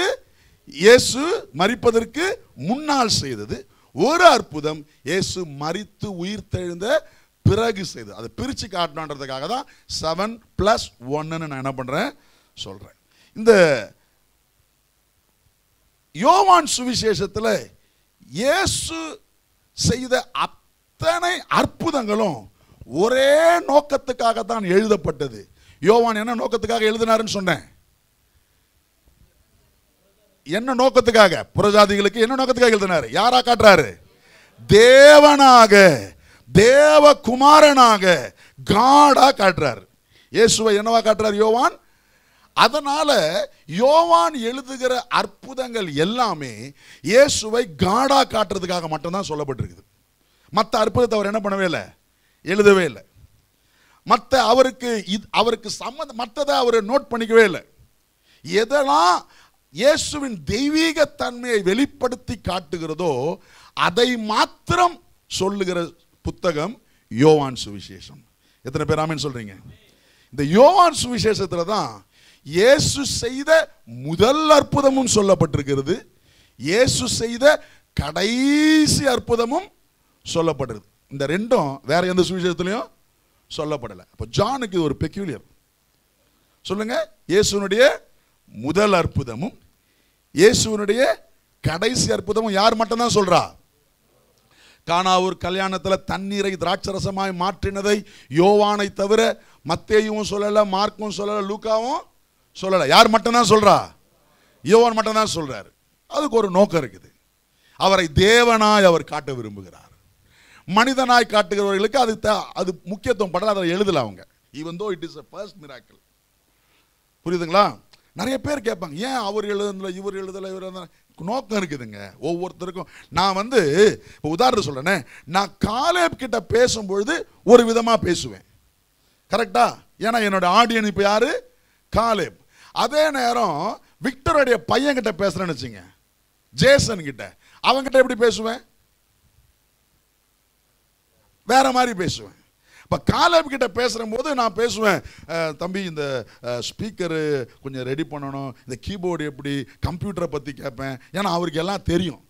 இயேசு மரிப்பதற்கு முன்னால் செய்தது. ஒரு அற்புதம் இயேசு மரித்து உயிர் தெழுந்த பிறகு செய்தது. அதை பிரிச்சு காட்டணுன்றதுக்காக தான் 7+1 நான் என்ன பண்றேன் சொல்றேன். இந்த யோவான் சுவிசேஷத்தில் இயேசு செய்த அத்தனை அற்புதங்களும் ஒரே நோக்கத்துக்காக தான் எழுதப்பட்டது. யோவான் என்ன நோக்கத்துக்காக எழுதினாருன்னு சொன்னேன்? என்ன நோக்கத்துக்காக? புறஜாதிகளுக்கு என்ன நோக்கத்துக்காக எழுதினாரு? யாரா காட்டுறாரு? தேவனாக, தேவகுமாரனாக, காடா காட்டுறாரு. இயேசுவை என்னவா காட்டுறாரு யோவான்? அதனால யோவான் எழுதுகிற அற்புதங்கள் எல்லாமே இயேசுவை காடா காட்டுறதுக்காக மட்டும்தான் சொல்லப்பட்டிருக்குது. மற்ற அற்புதத்தை அவர் என்ன பண்ணவே இல்லை, எழுதவே இல்லை. மற்ற அவருக்கு சம்மந்தம் மற்றதை அவர் நோட் பண்ணிக்கவே இல்லை. எதெல்லாம் இயேசுவின் தெய்வீக தன்மையை வெளிப்படுத்தி காட்டுகிறதோ அதை மாத்திரம் சொல்லுகிற புத்தகம் யோவான் சுவிசேஷம். எத்தனை பேர் ஆமென் சொல்றீங்க? இந்த யோவான் சுவிசேஷத்துல தான் இயேசு செய்த முதல் அற்புதமும் சொல்லப்பட்டிருக்கிறது, இயேசு செய்த கடைசி அற்புதமும் சொல்லப்படுறது. இந்த ரெண்டும் வேற எந்த சுவிசேஷத்திலையும் சொல்லப்படலை. அப்போ ஜானுக்கு ஒரு பெக்யூலியர். சொல்லுங்க, இயேசுனுடைய முதல் அற்புதமும் இயேசுனுடைய கடைசி அற்புதமும் யார் மட்டும்தான் சொல்றா? கானாவூர் கல்யாணத்தில் தண்ணீரை திராட்சரசமாய் மாற்றினதை யோவானை தவிர மத்தேயும் சொல்லல, மார்க்கும் சொல்லல, லூக்காவும் சொல்லல. யார் மட்டும்தான் சொல்றா? யோவான் மட்டும்தான் சொல்றாரு. அதுக்கு ஒரு நோக்கம் இருக்குது. அவரை தேவனாய் அவர் காட்ட விரும்புகிறார். மனிதனாய் காட்டுகிறவர்களுக்கு அது முக்கியத்துவம் படல, அதை எழுதல அவங்க. Even though it is a first miracle. புரியுதுங்களா? நிறைய பேர் கேட்பாங்க, ஏன் அவர் எழுதுல, இவர் எழுதல, இவர் எழுதல. நோக்கம் இருக்குதுங்க ஒவ்வொருத்தருக்கும். நான் உதாரணம் சொல்றேனே, நான் காலேப் கிட்ட பேசும்பொழுது ஒரு விதமா பேசுவேன், கரெக்டா? ஏன்னா என்னோட ஆடியன்ஸ் இப்ப யாரு? காலேப். அதே நேரம் விக்டருடைய பையன் கிட்ட பேசுறேன்னு வச்சுங்க, ஜேசன் கிட்ட, அவங்கிட்ட எப்படி பேசுவேன்? வேற மாதிரி பேசுவேன். இப்போ காலேப் கிட்ட பேசுகிற போது நான் பேசுவேன், தம்பி இந்த ஸ்பீக்கரு கொஞ்சம் ரெடி பண்ணணும், இந்த கீபோர்டு எப்படி, கம்ப்யூட்டரை பற்றி கேட்பேன். ஏன்னா அவருக்கு எல்லாம் தெரியும்,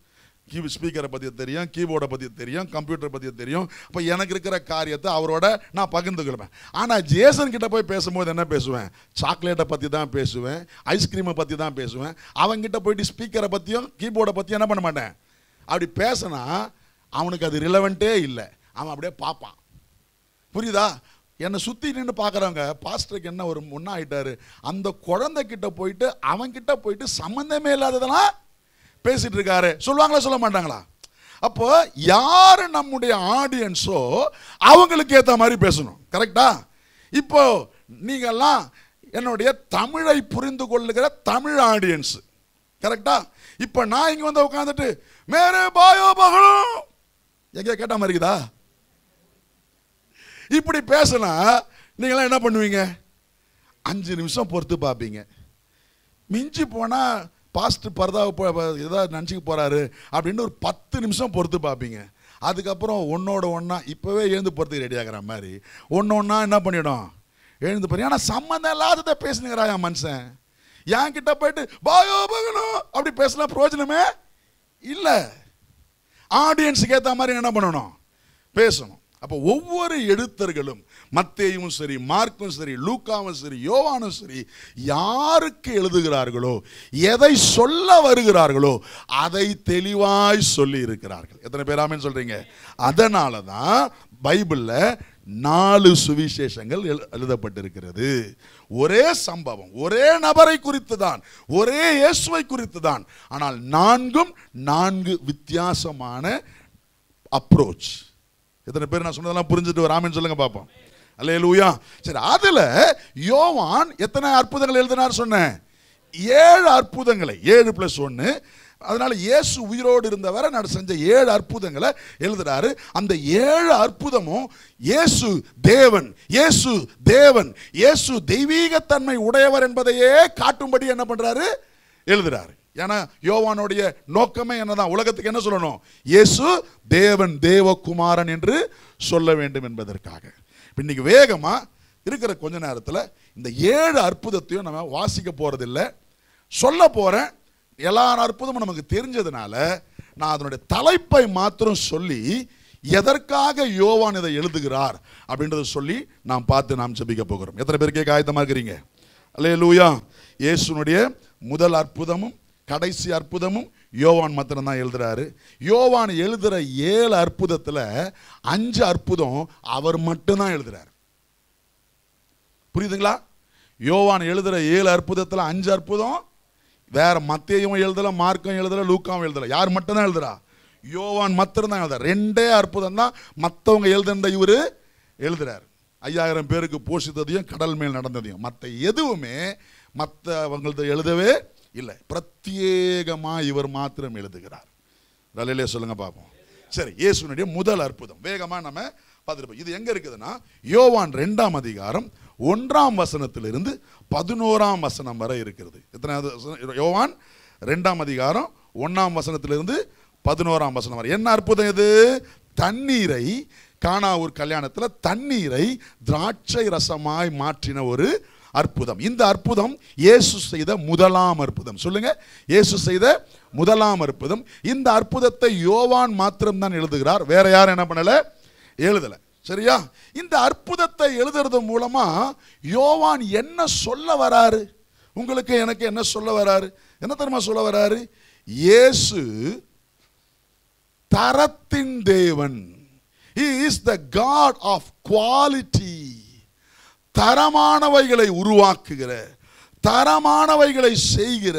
ஸ்பீக்கரை பற்றி தெரியும், கீபோர்டை பற்றி தெரியும், கம்ப்யூட்டரை பற்றி தெரியும். அப்போ எனக்கு இருக்கிற காரியத்தை அவரோட நான் பகிர்ந்துக்கிடுவேன். ஆனால் ஜேசன் கிட்ட போய் பேசும்போது என்ன பேசுவேன்? சாக்லேட்டை பற்றி தான் பேசுவேன், ஐஸ்கிரீமை பற்றி தான் பேசுவேன். அவங்ககிட்ட போயிட்டு ஸ்பீக்கரை பற்றியும் கீபோர்டை பற்றியும் என்ன பண்ண மாட்டேன். அப்படி பேசினா அவனுக்கு அது ரிலவெண்ட்டே இல்லை, அவன் அப்படியே பார்ப்பான். புரியுதா? என்னை சுற்றி நின்று பார்க்குறவங்க, பாஸ்டருக்கு என்ன ஒரு முன்னா ஆயிட்டாரு, அந்த குழந்தைகிட்ட போயிட்டு அவன்கிட்ட போயிட்டு சம்மந்தமே இல்லாததெல்லாம் பேசிட்டு இருக்காரு சொல்லுவாங்களா, சொல்ல மாட்டாங்களா? அப்போ யாரு நம்முடைய ஆடியன்ஸோ அவங்களுக்கு ஏற்ற மாதிரி பேசணும், கரெக்டா? இப்போ நீங்கெல்லாம் என்னுடைய தமிழை புரிந்து கொள்ளுகிற தமிழ் ஆடியன்ஸ், கரெக்டா? இப்போ நான் இங்கே வந்து உட்காந்துட்டு மேரே பாயோ பகலும் எங்கே கேட்ட மாதிரி இருக்குதா? இப்படி பேசினா நீங்களாம் என்ன பண்ணுவீங்க? 5 நிமிஷம் பொறுத்து பார்ப்பீங்க. மிஞ்சி போனால் பாஸ்டர் பரதாவை ஏதாவது நினச்சிக்க போகிறாரு அப்படின்னு ஒரு 10 நிமிஷம் பொறுத்து பார்ப்பீங்க. அதுக்கப்புறம் ஒன்றோட ஒன்றா இப்போவே எழுந்து போகிறதுக்கு ரெடி ஆகிற மாதிரி ஒன்று ஒன்றா என்ன பண்ணிடும், எழுந்து போகிறீங்க. ஆனால் சம்மந்தம் இல்லாததை பேசுனுங்கிறா என் மனுஷன். என் கிட்ட போயிட்டு பாயோ பகணும் அப்படி பேசலாம், பிரயோஜனமே இல்லை. ஆடியன்ஸுக்கு ஏற்ற மாதிரி என்ன பண்ணணும், பேசணும். அப்போ ஒவ்வொரு எழுத்தர்களும், மத்தேயும் சரி, மார்க்கும் சரி, லூக்காவும் சரி, யோவானும் சரி, யாருக்கு எழுதுகிறார்களோ, எதை சொல்ல வருகிறார்களோ அதை தெளிவாய் சொல்லி இருக்கிறார்கள். எத்தனை பேர் ஆமென் சொல்றீங்க? அதனால தான் பைபிள்ல 4 சுவிசேஷங்கள் எழுதப்பட்டிருக்கிறது. ஒரே சம்பவம், ஒரே நபரை குறித்து தான், ஒரே இயேசுவை குறித்து தான், ஆனால் 4 வித்தியாசமான அப்ரோச். எத்தனை பேர் நான் சொன்னதெல்லாம் புரிஞ்சுட்டு ஒரு ஆமென் சொல்லுங்க பாப்போம். அல்லேலூயா. சரி, அதுல யோவான் எத்தனை அற்புதங்கள் எழுதினார் சொன்னேன்? 7 அற்புதங்களை, 7+1. அதனால இயேசு உயிரோடு இருந்தவரை நான் செஞ்ச 7 அற்புதங்களை எழுதுறாரு. அந்த 7 அற்புதமும் இயேசு தேவன், இயேசு தெய்வீக தன்மை உடையவர் என்பதையே காட்டும்படி என்ன பண்றாரு, எழுதுறாரு. ஏன்னா யோவானுடைய நோக்கமே என்னதான், உலகத்துக்கு என்ன சொல்லணும், இயேசு தேவன் தேவகுமாரன் என்று சொல்ல வேண்டும் என்பதற்காக. இன்னைக்கு வேகமா இருக்கிற கொஞ்ச நேரத்தில் இந்த 7 அற்புதத்தையும் நம்ம வாசிக்க போறதில்லை, சொல்ல போறேன். எல்லா அற்புதமும் நமக்கு தெரிஞ்சதுனால நான் அதனுடைய தலைப்பை மாத்திரம் சொல்லி எதற்காக யோவான் இதை எழுதுகிறார் அப்படின்றத சொல்லி நாம் பார்த்து நாம் ஜெபிக்க போகிறோம். எத்தனை பேர் கேட்க ஆயத்தமா இருக்கிறீங்க? அல்லேலூயா. இயேசுனுடைய முதல் அற்புதமும் கடைசி அற்புதமும் யோவான் மாத்திரம் தான் எழுதுறாரு. யோவான் எழுதுற 7 அற்புதத்தில் 5 அற்புதம் அவர் மட்டும்தான் எழுதுறாரு. புரியுதுங்களா? யோவான் எழுதுற 7 அற்புதத்தில் 5 அற்புதம் வேற மத்தேயும் எழுதல, மார்க்கும் எழுதல, லூக்காவும் எழுதல. யார் மட்டும்தான் எழுதுறா? யோவான் மாத்திரம் தான் எழுதுறாரு. 2 அற்புதம் தான் மற்றவங்க எழுதுன இவரு எழுதுறாரு. 5000 பேருக்கு போஷித்ததையும் கடல் மேல் நடந்ததையும். மற்ற எதுவுமே மற்றவங்களது எழுதவே இல்லை. பிரத்யேகமா இவர் மாத்திரம் எழுதுகிறார். ரலையிலே சொல்லுங்க பார்ப்போம். சரி, இயேசுனுடைய முதல் அற்புதம் வேகமா நம்ம பார்த்துருப்போம். இது எங்க இருக்குதுன்னா யோவான் 2ஆம் அதிகாரம் 1ஆம் வசனத்திலிருந்து 11ஆம் வசனம் வரை இருக்கிறது. எத்தனை? யோவான் 2ஆம் அதிகாரம் 1ஆம் வசனத்திலிருந்து 11ஆம் வசனம் வரை. என்ன அற்புதம் இது? தண்ணீரை, கானா ஒரு கல்யாணத்தில் தண்ணீரை திராட்சை ரசமாய் மாற்றின ஒரு அற்புதம். இந்த அற்புதம் இயேசு செய்த முதலாம் அற்புதம். சொல்லுங்க, இயேசு செய்த முதலாம் அற்புதம். இந்த அற்புதத்தை யோவான் மாத்திரம் தான் எழுதுகிறார். வேற யாரும் என்ன பண்ணல? எழுதல. சரியா? இந்த அற்புதத்தை எழுதுறது மூலமா யோவான் என்ன சொல்ல வராரு? உங்களுக்கு எனக்கு என்ன சொல்ல வராரு? என்ன தெரியுமா சொல்ல வராரு? இயேசு தரத்தின் தேவன். He is the God of quality. தரமானவைகளை உருவாக்குகிற, தரமானவைகளை செய்கிற,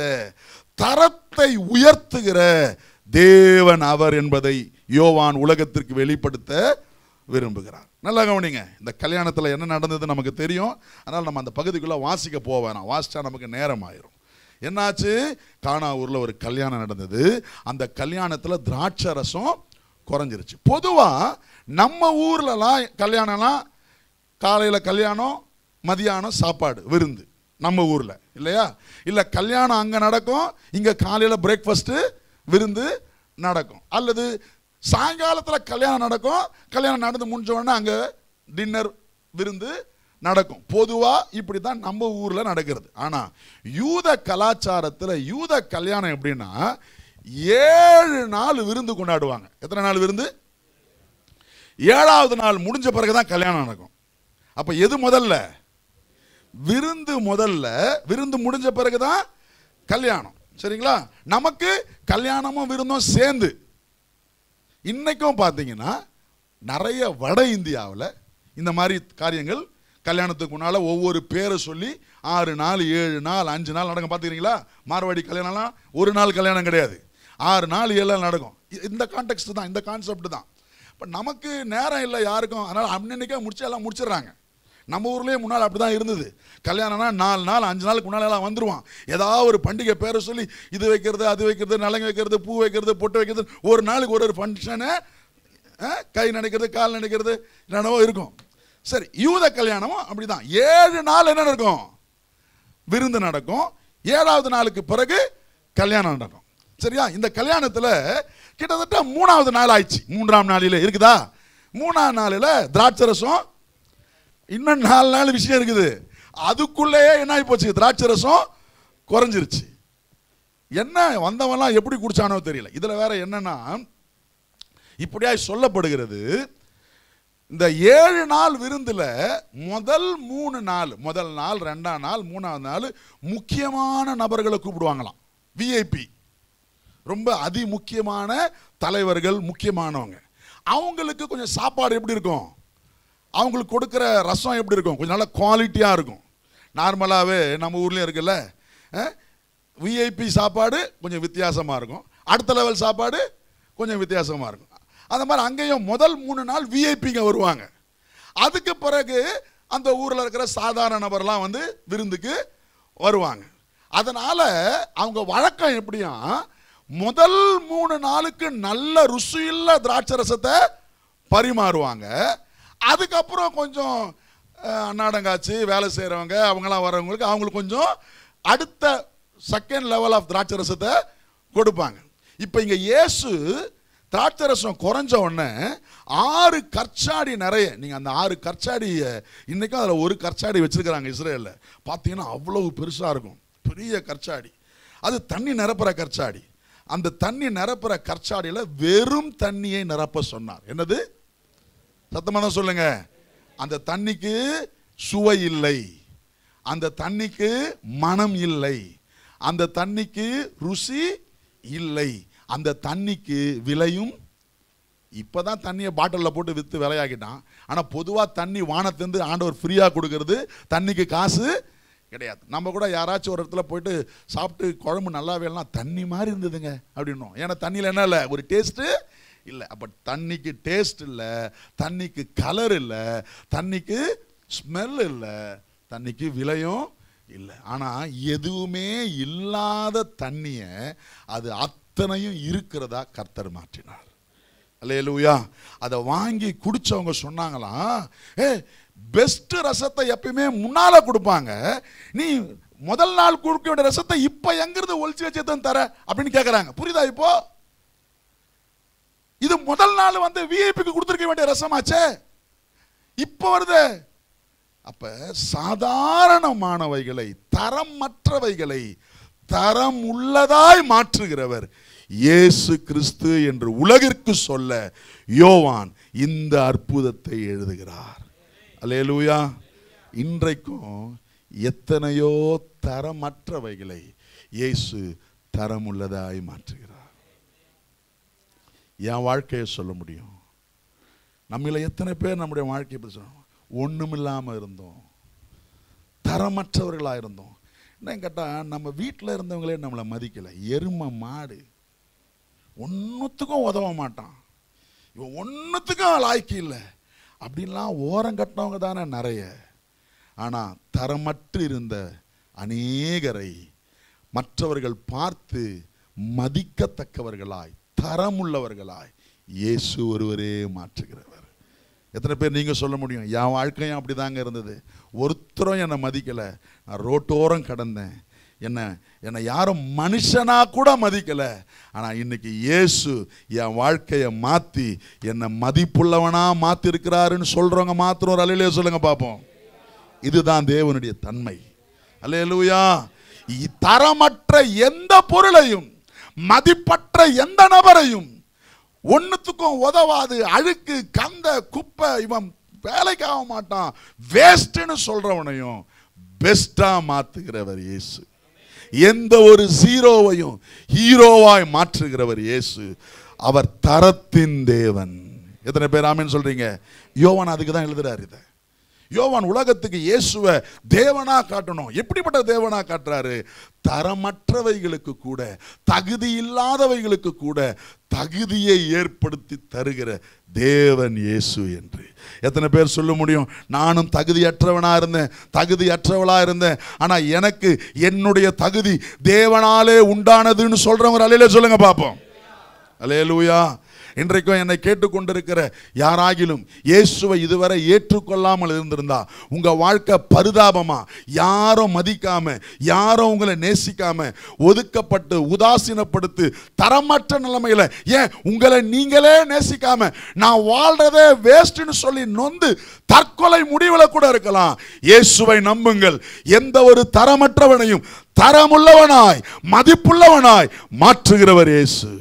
தரத்தை உயர்த்துகிற தேவன் அவர் என்பதை யோவான் உலகத்திற்கு வெளிப்படுத்த விரும்புகிறார். நல்லா கவனிங்க. இந்த கல்யாணத்தில் என்ன நடந்தது நமக்கு தெரியும். அதனால் நம்ம அந்த பகுதிக்குள்ளே வாசிக்க போவேன். வாசிச்சா நமக்கு நேரம் ஆயிரும். என்னாச்சு? கானா ஊரில் ஒரு கல்யாணம் நடந்தது. அந்த கல்யாணத்தில் திராட்சை ரசம் குறைஞ்சிருச்சு. பொதுவாக நம்ம ஊர்லலாம் கல்யாணம்லாம் காலையில் கல்யாணம், மதியானம் சாப்பாடு, விருந்து. நம்ம ஊரில் இல்லையா? இல்லை கல்யாணம் அங்கே நடக்கும், இங்கே காலையில் பிரேக்ஃபாஸ்ட்டு விருந்து நடக்கும். அல்லது சாயங்காலத்தில் கல்யாணம் நடக்கும், கல்யாணம் நடந்து முடிஞ்ச உடனே அங்கே டின்னர் விருந்து நடக்கும். பொதுவாக இப்படி தான் நம்ம ஊரில் நடக்கிறது. ஆனால் யூத கலாச்சாரத்தில் யூத கல்யாணம் எப்படின்னா 7 நாள் விருந்து கொண்டாடுவாங்க. எத்தனை நாள் விருந்து? 7ஆவது நாள் முடிஞ்ச பிறகுதான் கல்யாணம் நடக்கும். அப்போ எது முதல்ல? விருந்து முதல்ல, விருந்து முடிஞ்ச பிறகுதான் கல்யாணம். சரிங்களா? நமக்கு கல்யாணமும் விருந்தும் சேர்ந்து. இன்னைக்கும் பார்த்தீங்கன்னா நிறைய வட இந்தியாவில் இந்த மாதிரி காரியங்கள் கல்யாணத்துக்கு முன்னால் ஒவ்வொரு பேரை சொல்லி 6 நாள் 7 நாள் 5 நாள் நடக்கும். பார்த்துக்கிறீங்களா? மார்வாடி கல்யாணம்லாம் ஒரு நாள் கல்யாணம் கிடையாது, 6 நாள் 7 நாள் நடக்கும். இந்த கான்டெக்ட் தான், இந்த கான்செப்ட் தான். இப்போ நமக்கு நேரம் இல்லை யாருக்கும், அதனால் அன்னன்னைக்கே முடிச்சு எல்லாம் முடிச்சிடுறாங்க. நம்ம ஊர்லேயே முன்னால் அப்படி தான் இருந்தது. கல்யாணம்னா 4 நாள் 5 நாளுக்கு முன்னால் எல்லாம் வந்துடுவான். ஏதாவது ஒரு பண்டிகை பேரை சொல்லி இது வைக்கிறது, அது வைக்கிறது, நலங்கு வைக்கிறது, பூ வைக்கிறது, பொட்டு வைக்கிறது, ஒரு நாளுக்கு ஒரு ஃபங்க்ஷனு, கை நினைக்கிறது, கால் நினைக்கிறது, என்னவோ இருக்கும். சரி, யூத கல்யாணமும் அப்படிதான். 7 நாள் என்ன நடக்கும்? விருந்து நடக்கும். 7ஆவது நாளுக்கு பிறகு கல்யாணம் நடக்கும். சரியா? இந்த கல்யாணத்தில் கிட்டத்தட்ட 3ஆவது நாள் ஆயிடுச்சு. 3ஆம் நாளில் இருக்குதா? 3ஆம் நாளில் திராட்சை ரசம். இன்னும் 4 நாள் விஷயம் இருக்குது. அதுக்குள்ளேயே என்ன ஆகி போச்சு? திராட்சை ரசம் குறைஞ்சிருச்சு. என்ன வந்தவன்லாம் எப்படி குடிச்சானோ தெரியல. இதில் வேற என்னன்னா, இப்படியா சொல்லப்படுகிறது, இந்த 7 நாள் விருந்தில் முதல் 3 நாள், முதல் நாள், 2ஆம் நாள், 3ஆவது நாள் முக்கியமான நபர்களை கூப்பிடுவாங்களாம். விஐபி, ரொம்ப அதி முக்கியமான தலைவர்கள், முக்கியமானவங்க. அவங்களுக்கு கொஞ்சம் சாப்பாடு எப்படி இருக்கும்? அவங்களுக்கு கொடுக்குற ரசம் எப்படி இருக்கும்? கொஞ்சம் நல்ல குவாலிட்டியாக இருக்கும். நார்மலாகவே நம்ம ஊர்லேயும் இருக்குல்ல, விஐபி சாப்பாடு கொஞ்சம் வித்தியாசமாக இருக்கும், அடுத்த லெவல் சாப்பாடு கொஞ்சம் வித்தியாசமாக இருக்கும். அந்த மாதிரி அங்கேயும் முதல் 3 நாள் விஐபிங்க வருவாங்க. அதுக்கு பிறகு அந்த ஊரில் இருக்கிற சாதாரண நபர்லாம் வந்து விருந்துக்கு வருவாங்க. அதனால் அவங்க வழக்கம் எப்படியா, முதல் 3 நாளுக்கு நல்ல ருசியுள்ள திராட்சை ரசத்தை பரிமாறுவாங்க. அதுக்கப்புறம் கொஞ்சம் அன்னாடங்காச்சு வேலை செய்கிறவங்க அவங்களாம் வரவங்களுக்கு அவங்களுக்கு கொஞ்சம் அடுத்த செகண்ட் லெவல் ஆஃப் திராட்சை ரசத்தை கொடுப்பாங்க. இப்போ இங்கே இயேசு திராட்சை ரசம் குறைஞ்ச உடனே 6 கற்சாடி நிறைய, நீங்கள் அந்த 6 கற்சாடியை இன்றைக்கும் அதில் ஒரு கற்சாடி வச்சுருக்கிறாங்க இஸ்ரேலில். பார்த்தீங்கன்னா அவ்வளவு பெருசாக இருக்கும், பெரிய கற்சாடி. அது தண்ணி நிரப்புற கற்சாடி. அந்த தண்ணி நிரப்புற கற்சாடியில் வெறும் தண்ணியை நிரப்ப சொன்னார். என்னது? சத்தமாக தான் சொல்லுங்க. அந்த தண்ணிக்கு சுவை இல்லை, அந்த தண்ணிக்கு மனம் இல்லை, அந்த தண்ணிக்கு ருசி இல்லை, அந்த தண்ணிக்கு விலையும். இப்போதான் தண்ணியை பாட்டிலில் போட்டு விற்று விலையாக்கிட்டான். ஆனால் பொதுவாக தண்ணி வானத்திலிருந்து ஆண்டவர் ஃப்ரீயாக கொடுக்கறது, தண்ணிக்கு காசு கிடையாது. நம்ம கூட யாராச்சும் ஒரு இடத்துல போயிட்டு சாப்பிட்டு குழம்பு நல்லாவே இல்லைனா தண்ணி மாதிரி இருந்ததுங்க அப்படின்னோம். ஏன்னா தண்ணியில் என்ன இல்லை, ஒரு டேஸ்ட்டு இல்லை. அப்போ தண்ணிக்கு டேஸ்ட் இல்லை, தண்ணிக்கு கலர் இல்லை, தண்ணிக்கு ஸ்மெல் இல்லை, தண்ணிக்கு விலையும் இல்லை. ஆனால் எதுவுமே இல்லாத தண்ணியை அது அத்தனையும் இருக்கிறதா கர்த்தர் மாற்றினார். அல்லேலூயா. அதை வாங்கி குடிச்சவங்க சொன்னாங்களாம், பெஸ்ட் ரசத்தை எப்பயுமே முன்னால கொடுப்பாங்க, நீ முதல் நாள் கொடுக்க வேண்டிய ரசத்தை இப்ப எங்கிருந்து ஒளிச்சு வச்சு தர அப்படின்னு கேட்கறாங்க. புரியுதா? இப்போ இது முதல் நாள் வந்து விஐபிக்கு கொடுத்துருக்க வேண்டிய ரசமாச்சே, இப்ப வருது. அப்ப சாதாரணமானவைகளை, தரமற்றவைகளை தரம் உள்ளதாய் மாற்றுகிறவர் இயேசு கிறிஸ்து என்று உலகிற்கு சொல்ல யோவான் இந்த அற்புதத்தை எழுதுகிறார். அல்லேலூயா. இன்றைக்கும் எத்தனையோ தரமற்றவைகளை இயேசு தரமுள்ளதாய் மாற்றுகிறார். என் வாழ்க்கையை சொல்ல முடியும். நம்மள எத்தனை பேர் நம்முடைய வாழ்க்கையை பற்றி சொல்லணும், ஒண்ணுமில்லாம இருந்தோம், தரமற்றவர்களா இருந்தோம். என்ன கேட்டால் நம்ம வீட்டில் இருந்தவங்களே நம்மளை மதிக்கலை. எருமை மாடு, ஒன்றுத்துக்கும் உதவ மாட்டான், இவன் ஒன்றுத்துக்கும் லாய்க்கு இல்லை அப்படின்லாம் ஓரம் கட்டினவங்க தானே நிறைய. ஆனால் தரமற்று இருந்த அநேகரை மற்றவர்கள் பார்த்து மதிக்கத்தக்கவர்களாய், தரமுள்ளவர்களாய் இயேசு ஒருவரே மாற்றுகிறவர். எத்தனை பேர் நீங்கள் சொல்ல முடியும், என் வாழ்க்கையும் அப்படி தாங்க இருந்தது, ஒருத்தரும் என்னை மதிக்கலை, நான் ரோட்டோரம் கடந்தேன், என்னை யாரும் மனுஷனா கூட மதிக்கலை, ஆனால் இன்னைக்கு இயேசு என் வாழ்க்கையை மாற்றி என்னை மதிப்புள்ளவனா மாற்றி இருக்கிறாருன்னு சொல்கிறவங்க மாத்திரம் ஒரு அல்லேலூயா சொல்லுங்க பார்ப்போம். இதுதான் தேவனுடைய தன்மை. அல்லேலூயா. தரமற்ற எந்த பொருளையும், மதிப்பற்ற எந்த நபரையும், ஒன்னுத்துக்கும் உதவாது, அழுக்கு, கந்த, குப்பை, இவன் வேலைக்கு ஆக மாட்டான், வேஸ்ட்னு சொல்றவனையும் பெஸ்டா மாத்துகிறவர் இயேசு. எந்த ஒரு ஜீரோவையும் ஹீரோவாய் மாற்றுகிறவர் இயேசு. அவர் தரத்தின் தேவன். எத்தனை பேர் ஆமென் சொல்றீங்க? யோவான் அதுக்கு தான் எழுதுறாரு இதை. யோவான் உலகத்துக்கு இயேசுவை தேவனா காட்டணும். எப்படிப்பட்ட தேவனா காட்டுறாரு? தரமற்றவைகளுக்கு கூட, தகுதி இல்லாதவைகளுக்கு கூட தகுதியை ஏற்படுத்தி தருகிற தேவன் இயேசு என்று. எத்தனை பேர் சொல்ல முடியும், நானும் தகுதியற்றவனா இருந்தேன், தகுதியற்றவளா இருந்தேன், ஆனா எனக்கு என்னுடைய தகுதி தேவனாலே உண்டானதுன்னு சொல்றவங்க அல்லேலூயா சொல்லுங்க பார்ப்போம். அல்லேலூயா. இன்றைக்கும் என்னை கேட்டுக்கொண்டிருக்கிற யாராகிலும் இயேசுவை இதுவரை ஏற்றுக்கொள்ளாமல் இருந்திருந்தா, உங்க வாழ்க்கை பரிதாபமா, யாரும் மதிக்காம, யாரும் உங்களை நேசிக்காம, ஒதுக்கப்பட்டு உதாசீனப்படுத்து தரமற்ற நிலைமையில, ஏன் உங்களை நீங்களே நேசிக்காம நான் வாழ்றதே வேஸ்ட்னு சொல்லி நொந்து தற்கொலை முடிவில் கூட இருக்கலாம். இயேசுவை நம்புங்கள். எந்த ஒரு தரமற்றவனையும் தரமுள்ளவனாய், மதிப்புள்ளவனாய் மாற்றுகிறவர் இயேசு.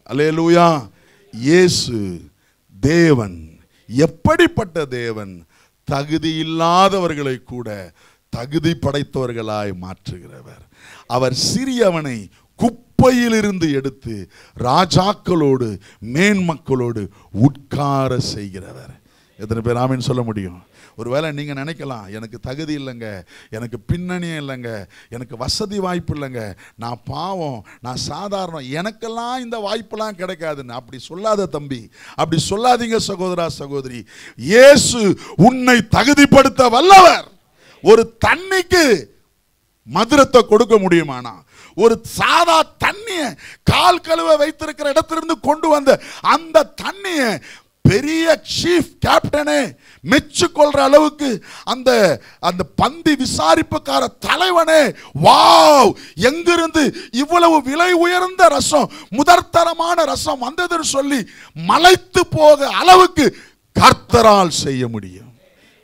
அல்லேலூயா. இயேசு தேவன். எப்படிப்பட்ட தேவன்? தகுதி இல்லாதவர்களை கூட தகுதி படைத்தவர்களாய் மாற்றுகிறவர். அவர் சிறியவனை குப்பையிலிருந்து எடுத்து ராஜாக்களோடு மேன்மக்களோடு உட்கார செய்கிறவர். எத்தனை பேர் ஆமென் சொல்ல முடியும்? ஒருவேளை நீங்கள் நினைக்கலாம், எனக்கு தகுதி இல்லைங்க, எனக்கு பின்னணியே இல்லைங்க, எனக்கு வசதி வாய்ப்பு இல்லைங்க, நான் பாவம், நான் சாதாரணம், எனக்கெல்லாம் இந்த வாய்ப்பெல்லாம் கிடைக்காதுன்னு. அப்படி சொல்லாத தம்பி, அப்படி சொல்லாதீங்க சகோதரா சகோதரி. இயேசு உன்னை தகுதிப்படுத்த வல்லவர். ஒரு தண்ணிக்கு மதுரத்தை கொடுக்க முடியுமானா? ஒரு சாதா தண்ணியை கால் கழுவ வைத்திருக்கிற இடத்திலிருந்து கொண்டு வந்த அந்த தண்ணியை பெரிய சீஃப் கேப்டனே, மெச்சுக்கொள்ற அளவுக்கு அந்த அந்த பந்தி விசாரிப்புக்கார தலைவனே, வாவ், எங்கிருந்து இவ்வளவு விலை உயர்ந்த ரசம், முதற்தரமான ரசம் வந்ததுன்னு சொல்லி மலைத்து போக அளவுக்கு கர்த்தரால் செய்ய முடியும்.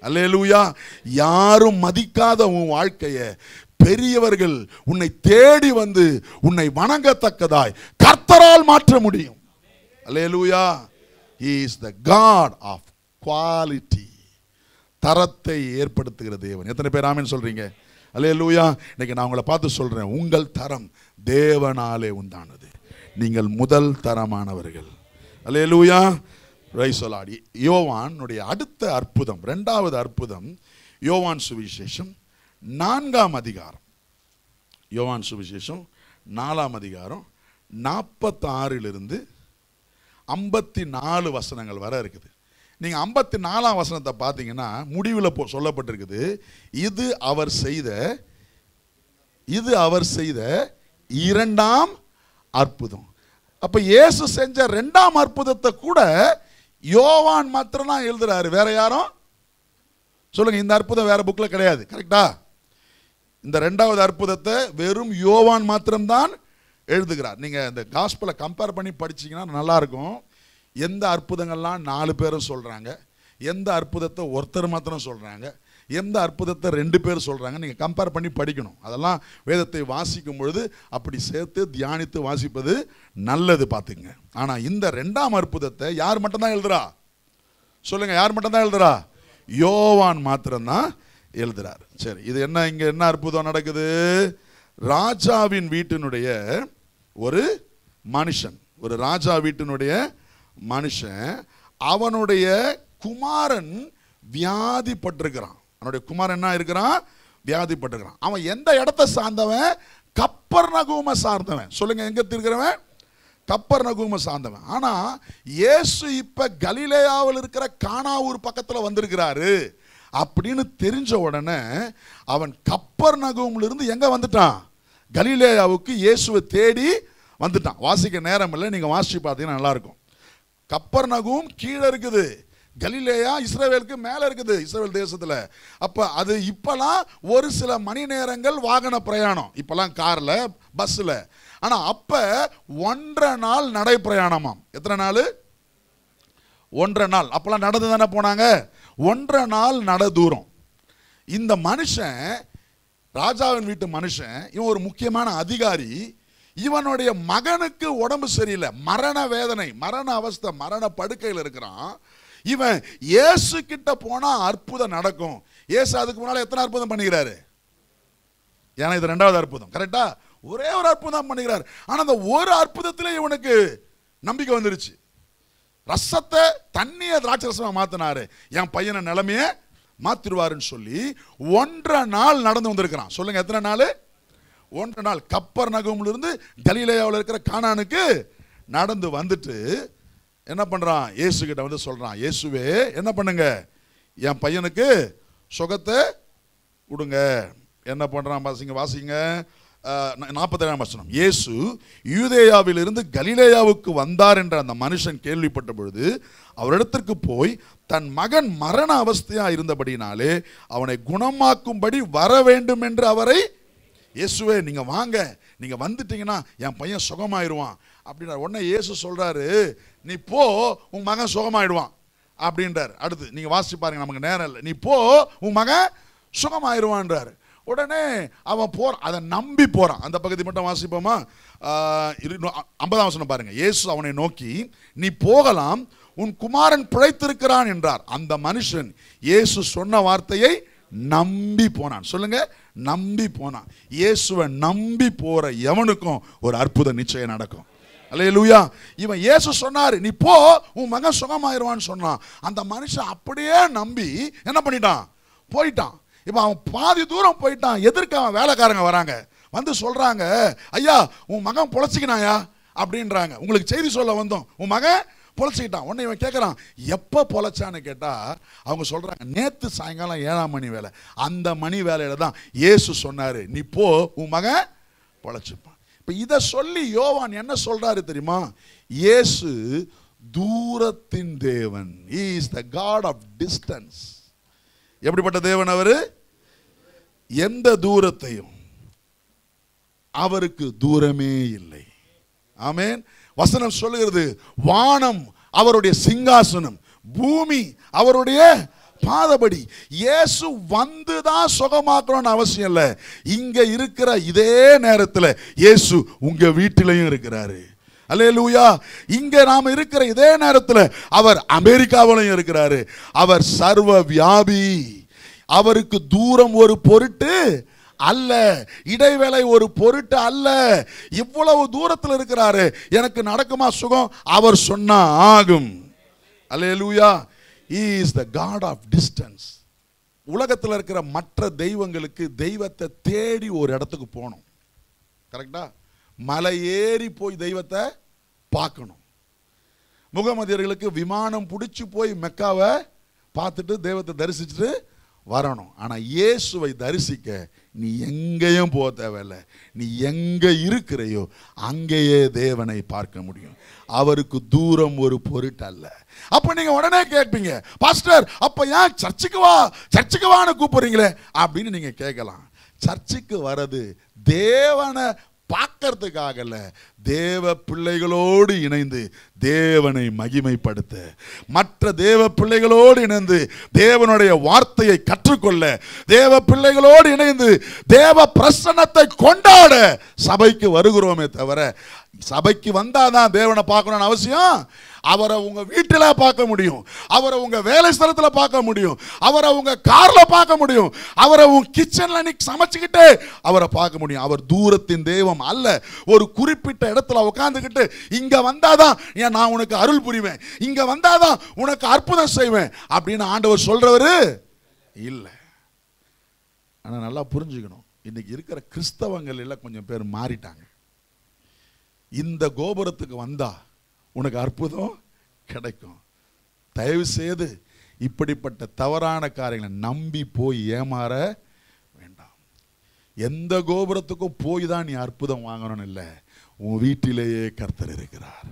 அல்லேலூயா. யாரும் மதிக்காத உன் வாழ்க்கையை பெரியவர்கள் உன்னை தேடி வந்து உன்னை வணங்கத்தக்கதாய் கர்த்தரால் மாற்ற முடியும். அல்லேலூயா. He is the God of quality. தரத்தை ஏற்படுத்துகிற தேவன். எத்தனை பேர் ஆமென் சொல்றீங்க? அல்லேலூயா. இன்னைக்கு நான் உங்களை பார்த்து சொல்றேன், உங்கள் தரம் தேவனாலே உண்டானது. நீங்கள் முதல் தரமானவர்கள். அல்லேலூயா. ரைசலாடி. யோவானுடைய அடுத்த அற்புதம், இரண்டாவது அற்புதம், யோவான் சுவிசேஷம் 4ஆம் அதிகாரம். யோவான் சுவிசேஷம் 4ஆம் அதிகாரம் 46 54 வசனங்கள் வர இருக்குது. நீங்க 54ஆம் வசனத்தை பார்த்தீங்கன்னா முடிவில் சொல்லப்பட்டிருக்குது, இது அவர் செய்த இரண்டாம் அற்புதம். அப்ப இயேசு செஞ்ச இரண்டாம் அற்புதத்தை கூட யோவான் மாத்திரம் தான் எழுதுறாரு, வேற யாரும் சொல்லுங்க. இந்த அற்புதம் வேற புக்ல கிடையாது, கரெக்டா? இந்த இரண்டாவது அற்புதத்தை வெறும் யோவான் மாத்திரம்தான் எழுதுகிறார். நீங்க இந்த காஸ்பலை கம்பேர் பண்ணி படிச்சீங்கன்னா நல்லா இருக்கும். எந்த அற்புதங்கள்லாம் 4 பேரும் சொல்றாங்க, எந்த அற்புதத்தை ஒருத்தர் மாத்திரம் சொல்றாங்க, எந்த அற்புதத்தை 2 பேர் சொல்றாங்க, நீங்க கம்பேர் பண்ணி படிக்கணும். அதெல்லாம் வேதத்தை வாசிக்கும் பொழுது அப்படி சேர்த்து தியானித்து வாசிப்பது நல்லது, பார்த்துங்க. ஆனா இந்த இரண்டாம் அற்புதத்தை யார் மட்டும் தான் எழுதுறா? சொல்லுங்க, யார் மட்டும் தான் எழுதுறா? யோவான் மாத்திரம்தான் எழுதுறார். சரி, இது என்ன, இங்க என்ன அற்புதம் நடக்குது? ராஜாவின் வீட்டினுடைய ஒரு மனுஷன், ஒரு ராஜா வீட்டினுடைய மனுஷன், அவனுடைய குமாரன் வியாதிப்பட்டிருக்கிறான். அவனுடைய குமாரன் என்ன இருக்கிறான்? வியாதிப்பட்டிருக்கிறான். அவன் எந்த இடத்தை சார்ந்தவன்? கப்பர்நகூமை சார்ந்தவன். சொல்லுங்க, எங்க இருக்கிறவன்? கப்பர்நகூமை சார்ந்தவன். ஆனா இயேசு இப்ப கலிலேயாவில் இருக்கிற கானா ஊர் பக்கத்துல வந்திருக்கிறாரு அப்படின்னு தெரிஞ்ச உடனே அவன் கப்பர்நகூம்ல இருந்து எங்க வந்துட்டான்? கலிலேயாவுக்கு இயேசுவை தேடி வந்துட்டான். வாசிக்க நேரம் இல்லை, நீங்க வாசிச்சு பார்த்தீங்கன்னா நல்லா இருக்கும். கப்பர்நகூம் கீழே இருக்குது, கலிலேயா இஸ்ரவேலுக்கு மேல இருக்குது, இஸ்ரவேல் தேசத்துல. அப்ப அது இப்பெல்லாம் ஒரு சில மணி நேரங்கள் வாகன பிரயாணம், இப்பெல்லாம் கார்ல பஸ்ல. ஆனா அப்ப 1.5 நாள் நடை பிரயாணமாம். எத்தனை நாள்? 1.5 நாள். அப்பெல்லாம் நடந்து தானே போனாங்க. 1.5 நாள் நட தூரம். இந்த மனுஷன், ராஜாவின் வீட்டு மனுஷன், இவன் ஒரு முக்கியமான அதிகாரி. இவனுடைய மகனுக்கு உடம்பு சரியில்லை, மரண வேதனை, மரண அவஸ்தை, மரண படுக்கையில் இருக்கிறான். இவன் இயேசு கிட்ட போனா அற்புதம் நடக்கும். இயேசு அதுக்கு முன்னால எத்தனை அற்புதம் பண்ணுகிறாரு? ஏன்னா இது இரண்டாவது அற்புதம், கரெக்டா? ஒரே ஒரு அற்புதம் பண்ணுகிறார். ஆனா அந்த ஒரு அற்புதத்திலே இவனுக்கு நம்பிக்கை வந்துருச்சு. ரசத்தை தண்ணியை திராட்சை ரசமா மாத்தினாரு, என் பையனை நிலைமைய மாத்திருவாருன்னு சொல்லி 1.5 நாள் நடந்து வந்திருக்கிறான். சொல்லுங்க, எத்தனை நாள்? 1.5 நாள். கப்பர்நகூம்ல இருந்து கலிலேயாவில் இருக்கிற கானானுக்கு நடந்து வந்துட்டு என்ன பண்றான்? இயேசு கிட்ட வந்து சொல்றான், இயேசுவே என்ன பண்ணுங்க, என் பையனுக்கு சுகத்தை கொடுங்க. என்ன பண்றான்? வாசிங்க 47ஆம் வசனம். இயேசு யூதேயாவில் இருந்து கலிலேயாவுக்கு வந்தார் என்ற அந்த மனுஷன் கேள்விப்பட்ட பொழுது அவரிடத்திற்கு போய் தன் மகன் மரண அவஸ்தையா இருந்தபடினாலே அவனை குணமாக்கும்படி வர வேண்டும் என்று அவரை, இயேசுவே நீங்க வாங்க, நீங்க வந்துட்டீங்கன்னா என் பையன் சுகமாயிருவான் அப்படின்றார். உடனே இயேசு சொல்றாரு, நீ போ, உன் மகன் சுகமாயிடுவான் அப்படின்றார். அடுத்து நீங்க வாசிச்சு பாருங்க, நமக்கு நேரம் இல்லை. நீ போ, உன் மகன் சுகமாயிருவான்றாரு. உடனே அவன் போறான், அதை நம்பி போறான். அந்த பகுதி மட்டும் வாசிப்போமா? 50ஆம் வசனம் பாருங்க. இயேசு அவனை நோக்கி, நீ போகலாம், உன் குமாரன் பிழைத்திருக்கிறான் என்றார். அந்த மனுஷன் இயேசு சொன்ன வார்த்தையை நம்பி போனான். சொல்லுங்க, நம்பி போனான். இயேசுவை நம்பி போற எவனுக்கும் ஒரு அற்புதம் நிச்சயம் நடக்கும். அல்லேலூயா. இவன் இயேசு சொன்னாரு, நீ போ, உன் மகன் சுகமாயிருவான்னு சொன்னான். அந்த மனுஷன் அப்படியே நம்பி என்ன பண்ணிட்டான்? போயிட்டான். இப்ப அவன் பாதி தூரம் போயிட்டான். எதிர்க்க அவன் வேலைக்காரங்க வராங்க, வந்து சொல்றாங்க, ஐயா உன் மகன் பொழைச்சிக்கினாயா அப்படின்றாங்க. உங்களுக்கு செய்தி சொல்ல வந்தோம், உன் மகன் பொழைச்சிக்கிட்டான். உடனே இவன் கேட்கறான், எப்ப பொழைச்சான்னு கேட்டா அவங்க சொல்றாங்க, நேத்து சாயங்காலம் 7ஆம் மணி வேலை. அந்த மணி வேலையில தான் இயேசு சொன்னாரு, நீ போ, உன் மகன் பொழைச்சுப்பான். இப்ப இதை சொல்லி யோவான் என்ன சொல்றாரு தெரியுமா? இயேசு தூரத்தின் தேவன். He is the God of distance. எப்படிப்பட்ட தேவன் அவரு? எந்த தூரத்தையும் அவருக்கு தூரமே இல்லை. ஆமென். வசனம் சொல்லுகிறது, வானம் அவருடைய சிங்காசனம், பூமி அவருடைய பாதபடி. இயேசு வந்துதான் சுகமாக்கணும்னு அவசியம் இல்லை. இங்க இருக்கிற இதே நேரத்தில் இயேசு உங்க வீட்டிலையும் இருக்கிறாரு. அல்லேலூயா. இங்க நாம இருக்கிற இதே நேரத்தில் அவர் அமெரிக்காவிலையும் இருக்கிறாரு. அவர் சர்வ வியாபி. அவருக்கு தூரம் ஒரு பொருட்டு அல்ல, இடைவேளை ஒரு பொருட்டு அல்ல. இவ்வளவு தூரத்தில் இருக்கிறாரு. எனக்கு நடக்குமா சுகம்? அவர் சொன்னா ஆகும். அல்லேலூயா. He is the God of distance. உலகத்தில் இருக்கிற மற்ற தெய்வங்களுக்கு தெய்வத்தை தேடி ஒரு இடத்துக்கு போகணும். கரெக்டா? மலை ஏறி போய் தெய்வத்தை பார்க்கணும். முகமதியர்களுக்கு விமானம் பிடிச்சி போய் மெக்காவை பார்த்துட்டு தெய்வத்தை தரிசிச்சுட்டு வரணும். ஆனால் இயேசுவை தரிசிக்க நீ எங்கேயும் போக தேவையில்லை. நீ எங்கே இருக்கிறையோ அங்கேயே தேவனை பார்க்க முடியும். அவருக்கு தூரம் ஒரு பொருட்டு அல்ல. அப்ப நீங்க உடனே கேட்பீங்க, பாஸ்டர் அப்ப ஏன் சர்ச்சுக்கு வான்னு கூப்பிடுறீங்களே அப்படின்னு நீங்க கேட்கலாம். சர்ச்சுக்கு வர்றது தேவனை பார்க்கறதுக்காக அல்ல, தேவ பிள்ளைகளோடு இணைந்து தேவனை மகிமைப்படுத்த, மற்ற தேவ பிள்ளைகளோடு இணைந்து தேவனுடைய வார்த்தையை கற்றுக்கொள்ள, தேவ பிள்ளைகளோடு இணைந்து தேவ பிரசன்னத்தை கொண்டாட சபைக்கு வருகிறோமே தவிர, சபைக்கு வந்தாதான் தேவனை பார்க்கணும்னு அவசியம். அவரை உங்க வீட்டில் பார்க்க முடியும், அவரை உங்க வேலை ஸ்தலத்தில் பார்க்க முடியும், அவரை உங்க கார்ல பார்க்க முடியும், அவரை உங்க கிச்சன்ல நீ சமைச்சுக்கிட்டு அவரை பார்க்க முடியும். அவர் தூரத்தின் தெய்வம் அல்ல. ஒரு குறிப்பிட்ட இடத்துல உட்கார்ந்துக்கிட்டு இங்க வந்தாதான் நான் உனக்கு அருள் புரிவேன், இங்க வந்தாதான் உனக்கு அற்புதம் செய்வேன் அப்படின்னு ஆண்டவர் சொல்றவரு இல்லை. ஆனா நல்லா புரிஞ்சுக்கணும், இன்னைக்கு இருக்கிற கிறிஸ்தவங்கள் எல்லாம் கொஞ்சம் பேர் மாறிட்டாங்க. இந்த கோபுரத்துக்கு வந்தா உனக்கு அற்புதம் கிடைக்கும். தயவு செய்து இப்படிப்பட்ட தவறான காரியங்களை நம்பி போய் ஏமாற வேண்டாம். எந்த கோபுரத்துக்கும் போய் தான் நீ அற்புதம் வாங்கணும்னு இல்லை. உன் வீட்டிலேயே கர்த்தர் இருக்கிறார்.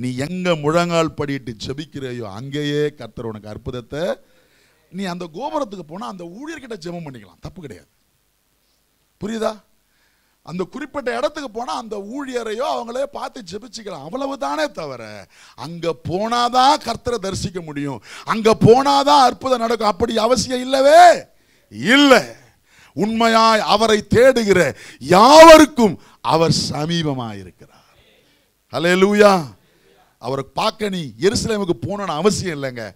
நீ எங்க முழங்கால் படிட்டு ஜெபிக்கிறையோ அங்கேயே கர்த்தர் உனக்கு அற்புதத்தை. நீ அந்த கோபுரத்துக்கு போனா அந்த ஊழியர்கிட்ட ஜெபம் பண்ணிக்கலாம், தப்பு கிடையாது. புரியுதா? அந்த குறிப்பிட்ட இடத்துக்கு போனா அந்த ஊழியரையோ அவங்களே பார்த்து ஜெபிச்சுக்கலாம், அவ்வளவுதானே தவிர அங்க போனாதான் கர்த்தரை தரிசிக்க முடியும், அங்க போனாதான் அற்புதம் நடக்கும் அப்படி அவசியம் இல்லவே இல்லை. உண்மையாய் அவரை தேடுகிற யாவருக்கும் அவர் சமீபமாயிருக்கிறார். ஹல்லேலூயா. அவரை பார்க்க நீ எருசலேமுக்கு போகணும்னு அவசியம் இல்லைங்க.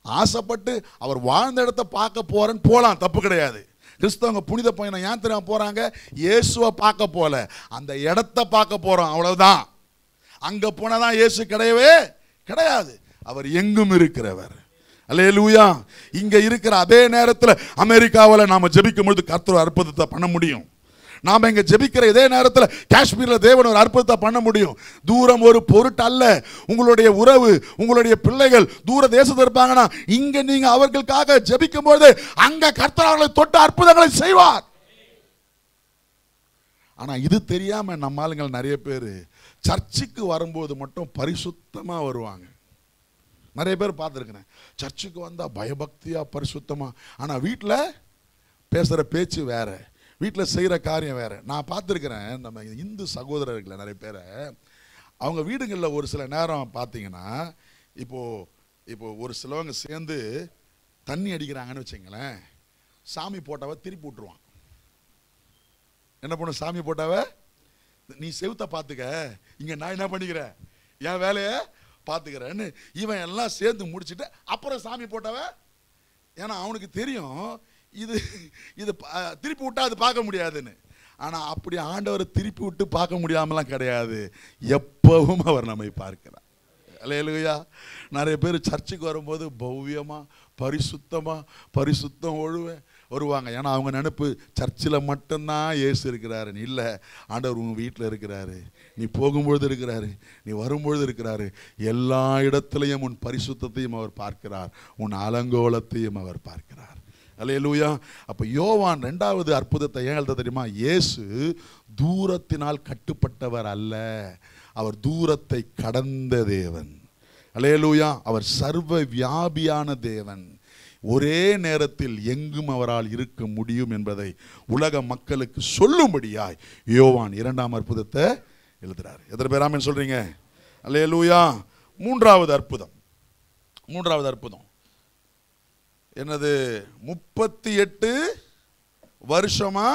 ஆசைப்பட்டு அவர் வாழ்ந்த இடத்தை பார்க்க போறேன்னு போலாம், தப்பு கிடையாது. கிறிஸ்தவங்க புனித பயணம் ஏன் தெரியாம போறாங்க? இயேசுவை பார்க்க போல, அந்த இடத்தை பார்க்க போறோம், அவ்வளவுதான். அங்க போனதான் இயேசு கிடையவே கிடையாது. அவர் எங்கும் இருக்கிறவர். அல்லேலூயா. இங்க இருக்கிற அதே நேரத்தில் அமெரிக்காவில் நாம ஜெபிக்கும் பொழுது கர்த்தர் அற்புதத்தை பண்ண முடியும். நாம இங்க ஜெபிக்கிற இதே நேரத்தில் காஷ்மீர்ல தேவன் ஒரு அற்புதத்தை பண்ண முடியும். தூரம் ஒரு பொருட்டு அல்ல. உங்களுடைய உறவு, உங்களுடைய பிள்ளைகள் தூர தேசத்தில் இருப்பாங்கன்னா இங்க நீங்க அவர்களுக்காக ஜெபிக்கும் போது அங்க கர்த்தர் அவர்களை தொட்ட அற்புதங்களை செய்வார். ஆனா இது தெரியாம நம்ம ஆளுங்கள் நிறைய பேர் சர்ச்சுக்கு வரும்போது மட்டும் பரிசுத்தமா வருவாங்க. நிறைய பேர் பார்த்துருக்கிறேன். சர்ச்சுக்கு வந்தா பயபக்தியா பரிசுத்தமா, ஆனா வீட்டில் பேசுற பேச்சு வேற, வீட்டில் செய்கிற காரியம் வேறு. நான் பார்த்துருக்கிறேன் நம்ம இந்து சகோதரர்களை நிறைய பேரை, அவங்க வீடுகளில் ஒரு சில நேரம் பார்த்தீங்கன்னா இப்போ ஒரு சிலவங்க சேர்ந்து தண்ணி அடிக்கிறாங்கன்னு வச்சுங்களேன், சாமி போட்டாவை திருப்பி விட்டுருவான். என்ன பண்ண? சாமி போட்டாவை நீ செவுத்த பார்த்துக்க, இங்கே நான் என்ன பண்ணிக்கிறேன் என் வேலையை பார்த்துக்கிறேன்னு இவன் எல்லாம் சேர்ந்து முடிச்சுட்டு அப்புறம் சாமி போட்டாவை. ஏன்னா அவனுக்கு தெரியும் இது திருப்பி விட்டா அது பார்க்க முடியாதுன்னு. ஆனால் அப்படி ஆண்டவரை திருப்பி விட்டு பார்க்க முடியாமலாம் கிடையாது, எப்பவும் அவர் நம்மை பார்க்கிறார். அல்லேலூயா. நிறைய பேர் சர்ச்சுக்கு வரும்போது பவ்யமாக பரிசுத்தம் வருவாங்க. ஏன்னா அவங்க நினைப்பு சர்ச்சில் மட்டும்தான் இயேசு இருக்கிறாருன்னு. இல்லை, ஆண்டவர் உங்கள் வீட்டில் இருக்கிறாரு, நீ போகும்பொழுது இருக்கிறாரு, நீ வரும்பொழுது இருக்கிறாரு. எல்லா இடத்துலையும் உன் பரிசுத்தத்தையும் அவர் பார்க்கிறார், உன் அலங்கோலத்தையும் அவர் பார்க்கிறார். அல்லேலூயா. அப்ப யோவான் 2வது அற்புதத்தை ஏன் எழுத தெரியுமா? இயேசு தூரத்தினால் கட்டுப்பட்டவர் அல்ல, அவர் தூரத்தை கடந்த தேவன். அல்லேலூயா. அவர் சர்வ வியாபியான தேவன். ஒரே நேரத்தில் எங்கும் அவரால் இருக்க முடியும் என்பதை உலக மக்களுக்கு சொல்லும்படியாய் யோவான் 2ஆம் அற்புதத்தை எழுதுறார். எத்தனை பேர் ஆமென் சொல்றீங்க? அல்லேலூயா. மூன்றாவது அற்புதம் என்னது? 38 வருஷமா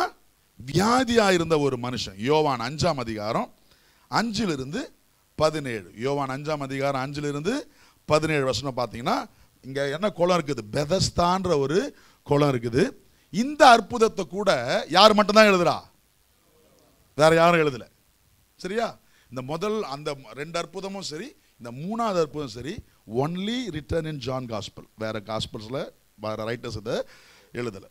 வியாதியா இருந்த ஒரு மனுஷன். யோவான் 5ஆம் அதிகாரம் 5 17. யோவான் 5ஆம் அதிகாரம் 5 17 வசனம் பார்த்தீங்கன்னா, இங்க என்ன குளம் இருக்குது? பெதஸ்தான்ற ஒரு குளம் இருக்குது. இந்த அற்புதத்தை கூட யார் மட்டும்தான் எழுதுறா? வேற யாரும் எழுதல. சரியா? இந்த முதல் அந்த 2 அற்புதமும் சரி, இந்த 3ஆவது அற்புதம் சரி, only written in John gospel. வேற காஸ்பல்ஸ்ல வேற ரைட்டர்ஸ் இதை எழுதல.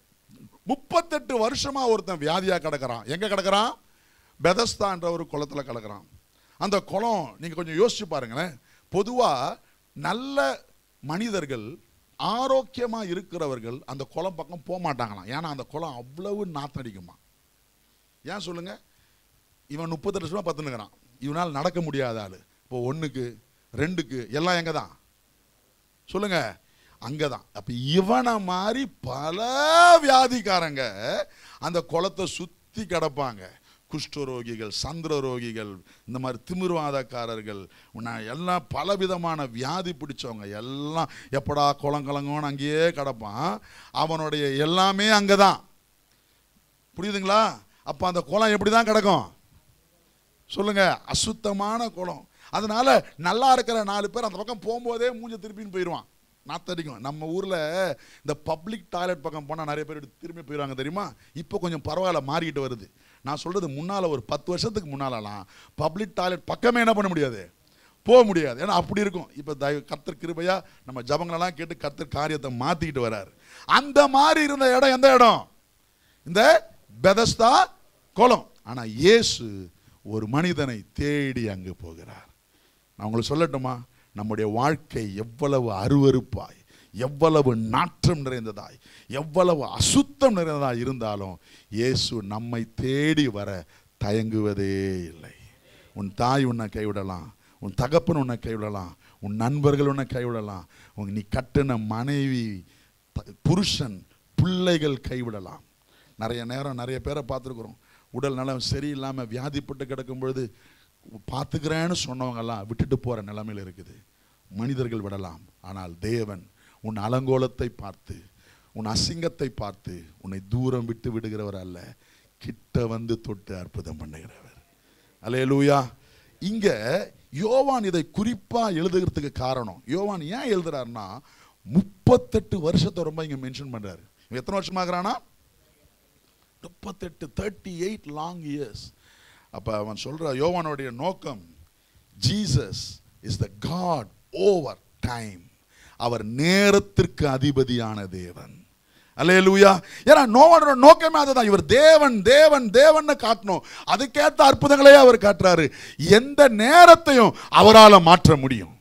38 வருஷமா ஒருத்தன் வியாதியா கிடக்கிறான். எங்க கிடக்கிறான்? பெதஸ்தான்ற ஒரு குளத்துல கிடக்கிறான். அந்த குளம் நீங்க கொஞ்சம் யோசிச்சு பாருங்களேன். பொதுவா நல்ல மனிதர்கள், ஆரோக்கியமா இருக்கிறவர்கள் அந்த குளம் பக்கம் போக மாட்டாங்களாம். ஏன்னா அந்த குளம் அவ்வளவு நாத்தடிக்குமா. ஏன் சொல்லுங்க? இவன் 38 வருஷமா பத்துனுக்கிறான். இவனால் நடக்க முடியாத ஆளு. இப்போ 1க்கு 2க்கு எல்லாம் எங்க தான் சொல்லுங்க? அங்கதான். அப்ப இவனை மாதிரி பல வியாதிக்காரங்க அந்த குளத்தை சுத்தி கிடப்பாங்க. குஷ்டரோகிகள், சந்திர ரோகிகள், இந்த மாதிரி திமிர்வாதக்காரர்கள், எல்லாம் பலவிதமான வியாதி பிடிச்சவங்க எல்லாம் எப்படா குளம் கலங்கன்னு அங்கேயே கிடப்பான். அவனுடைய எல்லாமே அங்கதான். புரியுதுங்களா? அப்ப அந்த குளம் எப்படிதான் கிடக்கும் சொல்லுங்க? அசுத்தமான குளம். அதனால நல்லா இருக்கிற 4 பேர் அந்த பக்கம் போகும்போதே மூஞ்ச திருப்பின்னு போயிடுவான். நாத்தடிக்கும். நம்ம ஊர்ல இந்த பப்ளிக் டாய்லெட் பக்கம் போனா நிறைய பேர் திரும்பி போயிடுவாங்க தெரியுமா? இப்போ கொஞ்சம் பரவாயில்ல, மாறிக்கிட்டு வருது. நான் சொல்றது முன்னால ஒரு 10 வருஷத்துக்கு முன்னாலலாம் பப்ளிக் டாய்லெட் பக்கமே என்ன பண்ண முடியாது, போக முடியாது. ஏன்னா அப்படி இருக்கும். இப்போ கர்த்தர் கிருபையா நம்ம ஜபங்களெல்லாம் கேட்டு கர்த்தர் காரியத்தை மாத்திக்கிட்டு வராரு. அந்த மாதிரி இருந்த இடம் எந்த இடம்? இந்த பெதஸ்தா குளம். ஆனா இயேசு ஒரு மனிதனை தேடி அங்கு போகிறார். நான் உங்களுக்கு சொல்லட்டுமா? நம்முடைய வாழ்க்கை எவ்வளவு அருவருப்பாய், எவ்வளவு நாற்றம் நிறைந்ததாய், எவ்வளவு அசுத்தம் நிறைந்ததாய் இருந்தாலும் இயேசு நம்மை தேடி வர தயங்குவதே இல்லை. உன் தாய் உன்னை கைவிடலாம், உன் தகப்பன் உன்னை கைவிடலாம், உன் நண்பர்கள் உன்னை கைவிடலாம், நீ கட்டின மனைவி, புருஷன், பிள்ளைகள் கைவிடலாம். நிறைய நேரம் நிறைய பேரை பார்த்துருக்குறோம். உடல் நலம் சரியில்லாமல் வியாதிப்பட்டு கிடக்கும் பொழுது பார்த்துக்கிறேன்னு சொன்னவங்கெல்லாம் விட்டுட்டு போகிற நிலைமையில் இருக்குது. மனிதர்கள் விடலாம். ஆனால் தேவன் உன் அலங்கோலத்தை பார்த்து, உன் அசிங்கத்தை பார்த்து உன்னை தூரம் விட்டு விடுகிறவர் அல்ல, கிட்ட வந்து தொட்டு அற்புதம் பண்ணுகிறவர். அல்லேலூயா. இங்க யோவான் இதை குறிப்பா எழுதுகிறதுக்கு காரணம், யோவான் ஏன் எழுதுறாருன்னா 38 வருஷத்தை ரொம்ப இங்க மென்ஷன் பண்றாரு. எத்தனை வருஷமாகறானா? 38, 38 லாங் இயர்ஸ். அப்ப அவன் சொல்ற யோவானுடைய நோக்கம், Jesus is the God over time. அவர் நேரத்திற்கு அதிபதியான தேவன். அல்லேலூயா. ஏன்னா நோவானோட நோக்கமே அதுதான். இவர் தேவன் தேவன் தேவன் காட்டணும். அதுக்கேற்ற அற்புதங்களே அவர் காட்டுறாரு. எந்த நேரத்தையும் அவரால் மாற்ற முடியும்.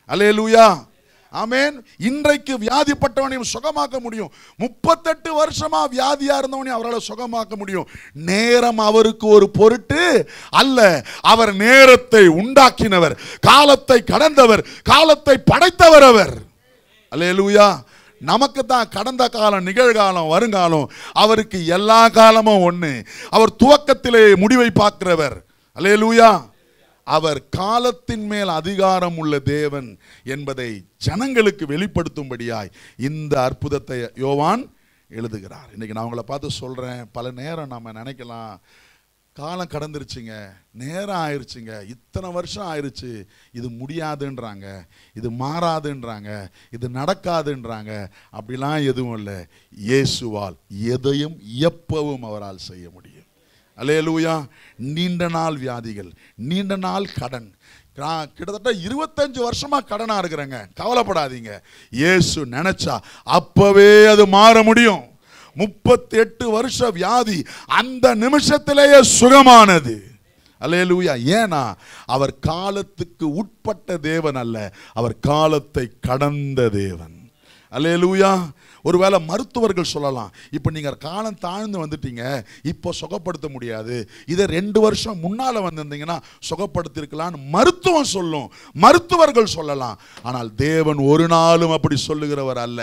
அல்லேலூயா. ஆமென். இன்றைக்கு வியாதிப்பட்டவனையும் சுகமாக்க முடியும். 38 வருஷமா வியாதியா இருந்தவனையும் அவரால் சுகமாக்க முடியும். நேரம் அவருக்கு ஒரு பொருட்டு அல்ல. அவர் நேரத்தை உண்டாக்கினவர், காலத்தை கடந்தவர், காலத்தை படைத்தவர் அவர். அல்லேலூயா. நமக்கு தான் கடந்த காலம், நிகழ்காலம், வருங்காலம். அவருக்கு எல்லா காலமும் ஒண்ணு. அவர் துவக்கத்திலே முடிவை பார்க்கிறவர். அல்லேலூயா. அவர் காலத்தின் மேல் அதிகாரம் உள்ள தேவன் என்பதை ஜனங்களுக்கு வெளிப்படுத்தும்படியாய் இந்த அற்புதத்தை யோவான் எழுதுகிறார். இன்னைக்கு நான் உங்களை பார்த்து சொல்றேன், பல நேரம் நம்ம நினைக்கலாம், காலம் கடந்துருச்சுங்க, நேரம் ஆயிடுச்சுங்க, இத்தனை வருஷம் ஆயிடுச்சு, இது முடியாதுன்றாங்க, இது மாறாதுன்றாங்க, இது நடக்காதுன்றாங்க. அப்படிலாம் எதுவும் இல்லை. இயேசுவால் எதையும் எப்பவும் அவரால் செய்ய முடியும். அல்லேலூயா. நீண்ட நாள் வியாதிகள், நீண்ட நாள் கடன், கிட்டத்தட்ட 25 வருஷமா கடனா இருக்கிறேங்க, கவலைப்படாதீங்க. இயேசு நினைச்சா அப்பவே அது மாற முடியும். 38 வருஷ வியாதி அந்த நிமிஷத்திலேயே சுகமானது. அல்லேலூயா. ஏன்னா அவர் காலத்துக்கு உட்பட்ட தேவன் அல்ல, அவர் காலத்தை கடந்த தேவன். அல்லேலூயா. ஒருவேளை மருத்துவர்கள் சொல்லலாம், இப்போ நீங்கள் காலம் தாழ்ந்து வந்துட்டீங்க, இப்போ சுகப்படுத்த முடியாது, இதை 2 வருஷம் முன்னால் வந்திருந்தீங்கன்னா சுகப்படுத்திருக்கலான்னு மருத்துவம் சொல்லும், மருத்துவர்கள் சொல்லலாம். ஆனால் தேவன் ஒரு நாளும் அப்படி சொல்லுகிறவர் அல்ல.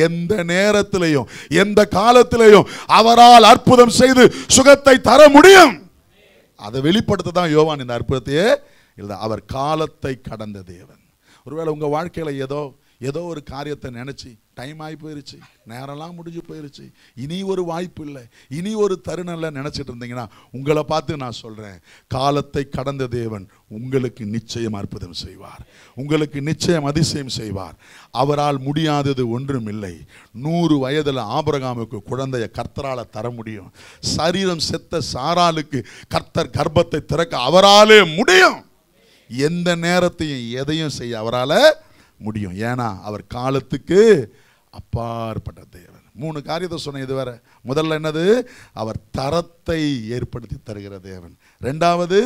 எந்த நேரத்திலையும் எந்த காலத்திலையும் அவரால் அற்புதம் செய்து சுகத்தை தர முடியும். அதை வெளிப்படுத்த தான் யோவான் இந்த அற்புதத்தையே இல்லை. அவர் காலத்தை கடந்த தேவன். ஒருவேளை உங்கள் வாழ்க்கையில் ஏதோ ஒரு காரியத்தை நினச்சி டைம் ஆகி போயிருச்சு, நேரம்லாம் முடிஞ்சு போயிருச்சு, இனி ஒரு வாய்ப்பு இல்லை, இனி ஒரு தருணம் இல்லை நினச்சிட்டு இருந்தீங்கன்னா உங்களை பார்த்து நான் சொல்கிறேன், காலத்தை கடந்த தேவன் உங்களுக்கு நிச்சயம் அற்புதம் செய்வார், உங்களுக்கு நிச்சயம் அதிசயம் செய்வார். அவரால் முடியாதது ஒன்றும் இல்லை. 100 வயதில் ஆபிரகாமுக்கு குழந்தைய கர்த்தரால் தர முடியும். சரீரம் செத்த சாராளுக்கு கர்த்தர் கர்ப்பத்தை திறக்க அவராலே முடியும். எந்த நேரத்தையும் எதையும் செய்ய அவரால் முடியும். ஏன்னா அவர் காலத்துக்கு அப்பாற்பட்ட தேவன். 3 காரியத்தை சொன்ன இதுவரை. முதல்ல என்னது? அவர் தரத்தை ஏற்படுத்தி தருகிற தேவன். 2வது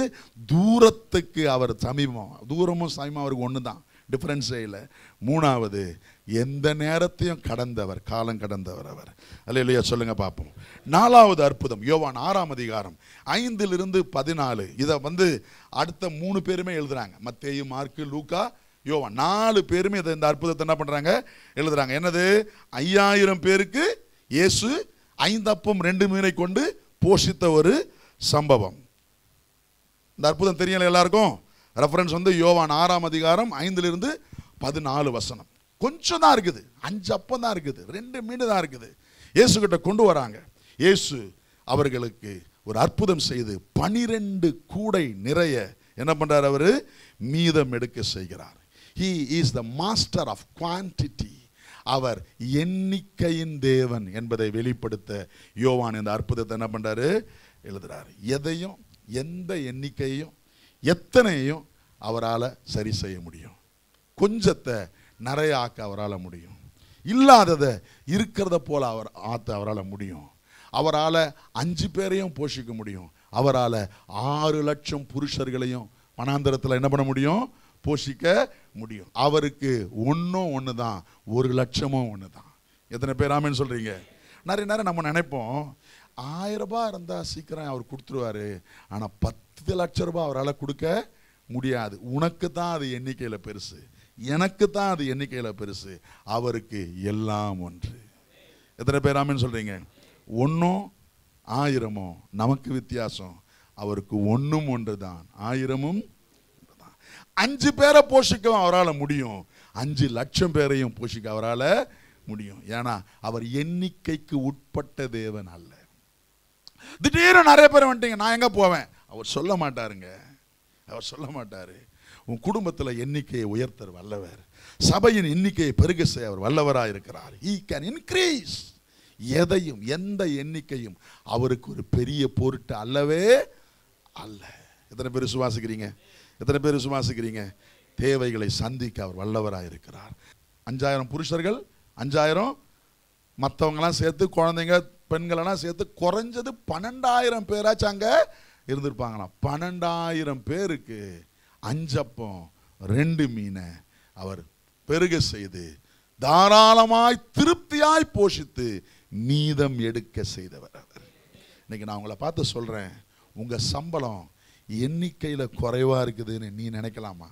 தூரத்துக்கு அவர் சமீபம், தூரமும் சமீபம் அவருக்கு ஒன்று தான், டிஃப்ரென்ஸே இல்லை. 3வது எந்த நேரத்தையும் கடந்தவர், காலம் கடந்தவர் அவர். அல்லேலூயா சொல்லுங்க பார்ப்போம். 4வது அற்புதம் யோவான் 6ஆம் அதிகாரம் 5-14. இதை அடுத்த 3 பேருமே எழுதுறாங்க. மத்தேயு, மார்க்கு, லூக்கா, யோவான் 4 பேருமே இந்த அற்புதத்தை என்ன பண்றாங்க? எழுதுறாங்க. என்னது? 5000 பேருக்கு இயேசு 5 அப்பம் 2 மீனை கொண்டு போஷித்த ஒரு சம்பவம். இந்த அற்புதம் தெரியல எல்லாருக்கும்? ரெஃபரன்ஸ் யோவான் 6ஆம் அதிகாரம் 5-14 கொஞ்சம் தான் இருக்குது. 5 அப்பம் தான் இருக்குது, 2 மீன் தான் இருக்குது. இயேசு கிட்ட கொண்டு வராங்க. இயேசு அவர்களுக்கு ஒரு அற்புதம் செய்து 12 கூடை நிறைய என்ன பண்றார்? அவரு மீதம் எடுக்க செய்கிறார். He is the master of quantity. அவர் எண்ணிக்கையின் தேவன் என்பதை வெளிப்படுத்த யோவான் இந்த அற்புதத்தை என்ன பண்றாரு? எழுதுறாரு. எதையும், எந்த எண்ணிக்கையும், எத்தனையும் அவரால் சரி செய்ய முடியும். கொஞ்சத்தை நிறைய ஆக்க அவரால் முடியும். இல்லாததை இருக்கிறத போல அவரால் முடியும். அவரால் 5 பேரையும் போஷிக்க முடியும். அவரால் 6 லட்சம் புருஷர்களையும் வனாந்தரத்தில் என்ன பண்ண முடியும்? போஷிக்க முடியும். அவருக்கு ஒன்று தான், 1 லட்சமும் ஒன்று தான். எத்தனை பேர் ஆமென் சொல்றீங்க? நிறைய நேரம் நம்ம நினைப்போம், 1000 ரூபாய் இருந்தால் சீக்கிரம் அவர் கொடுத்துருவாரு, ஆனால் 10 லட்சம் ரூபாய் அவரால் கொடுக்க முடியாது. உனக்கு தான் அது எண்ணிக்கையில் பெருசு, எனக்கு தான் அது எண்ணிக்கையில் பெருசு. அவருக்கு எல்லாம் ஒன்று. எத்தனை பேர் ஆமென் சொல்றீங்க? 1 1000 நமக்கு வித்தியாசம். அவருக்கு 1 ஒன்று தான், 1000 5 பேரை போஷிக்கவும் அவரால் முடியும், 5 லட்சம் பேரையும் போஷிக்க அவரால் முடியும். ஏன்னா அவர் எண்ணிக்கைக்கு உட்பட்ட தேவன் அல்ல. திடீர்னு நிறைய பேர் வந்துட்டீங்க, நான் எங்க போவேன்? அவர் சொல்ல மாட்டாருங்க, அவர் சொல்ல மாட்டாரு. உன் குடும்பத்தில் எண்ணிக்கையை உயர்த்தர் வல்லவர், சபையின் எண்ணிக்கையை பெருக செய்ய அவர் வல்லவராக இருக்கிறார். He can increase. எதையும், எந்த எண்ணிக்கையும் அவருக்கு ஒரு பெரிய பொருட்டு அல்லவே அல்ல. எத்தனை பேர் விசுவாசிக்கிறீங்க? எத்தனை பேர் விசுவாசிக்கிறீங்க? தேவைகளை சந்திக்க அவர் வல்லவராக இருக்கிறார். 5000 புருஷர்கள், 5000 மற்றவங்களாம் சேர்த்து, குழந்தைங்க பெண்களெல்லாம் சேர்த்து குறைஞ்சது 12000 பேராச்சும் அங்கே இருந்திருப்பாங்களாம். 12000 பேருக்கு 5 அப்பம் 2 மீனை அவர் பெருக செய்து தாராளமாய் திருப்தியாய் போஷித்து மீதம் எடுக்க செய்தவர் அவர். இன்னைக்கு நான் உங்களை பார்த்து சொல்றேன், உங்க சம்பளம் எண்ணிக்கையில் குறைவாக இருக்குதுன்னு நீ நினைக்கலாமா?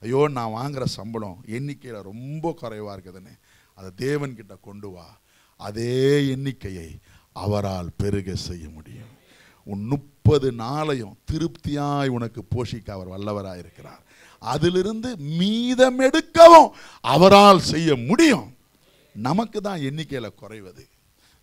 ஐயோ, நான் வாங்குகிற சம்பளம் எண்ணிக்கையில் ரொம்ப குறைவாக இருக்குதுன்னு அதை தேவன்கிட்ட கொண்டு வா. அதே எண்ணிக்கையை அவரால் பெருக செய்ய முடியும். உன் 30 நாளையும் திருப்தியாய் உனக்கு போஷிக்க அவர் வல்லவராக இருக்கிறார். அதிலிருந்து மீதம் எடுக்கவும் அவரால் செய்ய முடியும். நமக்கு தான் எண்ணிக்கையில் குறைவது.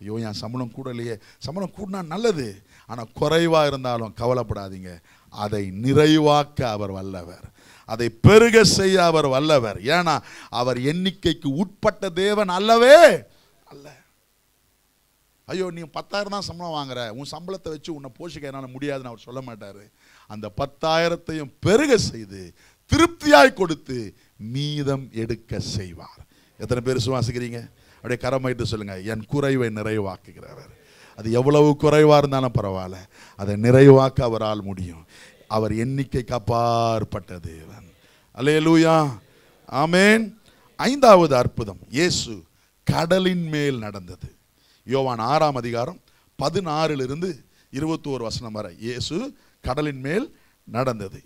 ஐயோ, என் சம்பளம் கூடலையே. சம்பளம் கூடினா நல்லது, ஆனால் குறைவாக இருந்தாலும் கவலைப்படாதீங்க. அதை நிறைவாக்க அவர் வல்லவர், அதை பெருக செய்ய அவர் வல்லவர். ஏன்னா அவர் எண்ணிக்கைக்கு உட்பட்ட தேவன் அல்லவே அல்ல. ஐயோ, நீ 10,000 தான் சம்பளம் வாங்குற, உன் சம்பளத்தை வச்சு உன்னை போஷிக்க என்னால் முடியாதுன்னு அவர் சொல்ல மாட்டார். அந்த 10,000ஐயும் பெருக செய்து திருப்தியாய் கொடுத்து மீதம் எடுக்க செய்வார். எத்தனை பேர் சுவாசிக்கிறீங்க? அப்படியே கரமாயிட்டு சொல்லுங்க, என் குறைவை நிறைவாக்குகிறவர். அது எவ்வளவு குறைவாக இருந்தாலும் பரவாயில்ல, அதை நிறைவாக்க அவரால் முடியும். அவர் எண்ணிக்கைக்கு அப்பாற்பட்ட தேவன். அல்லேலூயா, ஆமென். ஐந்தாவது அற்புதம் இயேசு கடலின் மேல் நடந்தது. யோவான் 6ஆம் அதிகாரம் 16 21 வசனம் வரை இயேசு கடலின் மேல் நடந்தது.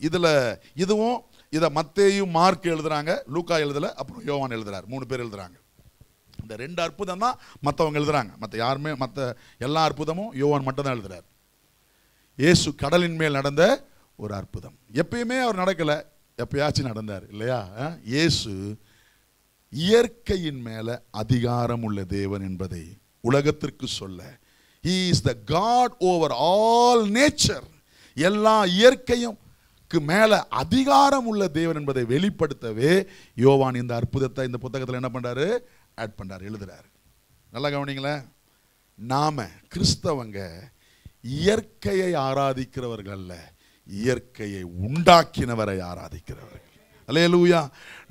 இதுவும் இதை மத்தேயு மார்க் எழுதுறாங்க, லூக்கா எழுதல, அப்புறம் யோவான் எழுதுறாரு. 3 பேர் எழுதுறாங்க. இந்த 2 அற்புதம் தான் மற்றவங்க எழுதுறாங்க. மற்ற எல்லா அற்புதமும் யோவான் மட்டும் தான் எழுதுறாரு. இயேசு கடலின் மேல் நடந்த ஒரு அற்புதம். எப்பயுமே அவர் நடக்கல, எப்பயாச்சும் நடந்தார் இல்லையா? இயேசு இயற்கையின் மேல அதிகாரம் உள்ள தேவன் என்பதை உலகத்திற்கு சொல்ல, He is the God over all nature. எல்லா இயற்கையும் மேல அதிகாரம் உள்ள தேவன் என்பதை வெளிப்படுத்தவே யோவான் இந்த அற்புதத்தை இந்த புத்தகத்தில் என்ன பண்றாரு? ஆட் பண்றாரு, எழுதுறாரு. நல்லா கவனிங்களேன். நாம கிறிஸ்தவங்க இயற்கையை ஆராதிக்கிறவர்கள் அல்ல, இயற்கையை உண்டாக்கினவரை ஆராதிக்கிறவர்கள். அல்லேலூயா.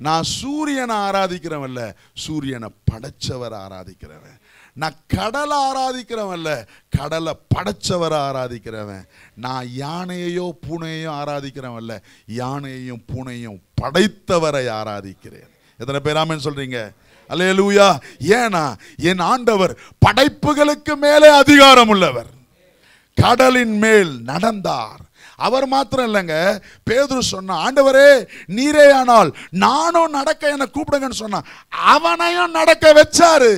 நான் சூரியனை ஆராதிக்கிறவன் அல்ல, சூரியனை படைச்சவரை ஆராதிக்கிறவன். நான் கடலை ஆராதிக்கிறவன் அல்ல, கடலை படைச்சவரை ஆராதிக்கிறவன். நான் யானையையோ பூனையோ ஆராதிக்கிறவன் அல்ல, யானையையும் பூனையும் படைத்தவரை ஆராதிக்கிறேன். எத்தனை பேர் ஆமென் சொல்றீங்க? அல்லேலூயா. ஏனா என் ஆண்டவர் படைப்புகளுக்கு மேலே அதிகாரம் உள்ளவர். கடலின் மேல் நடந்தார். அவர் மாத்திரம் இல்லைங்க, பேதுரு சொன்ன, ஆண்டவரே நீரே ஆனால் நானும் நடக்க என்ன கூப்பிடுங்கன்னு சொன்னா, அவனையும் நடக்க வச்சாரு.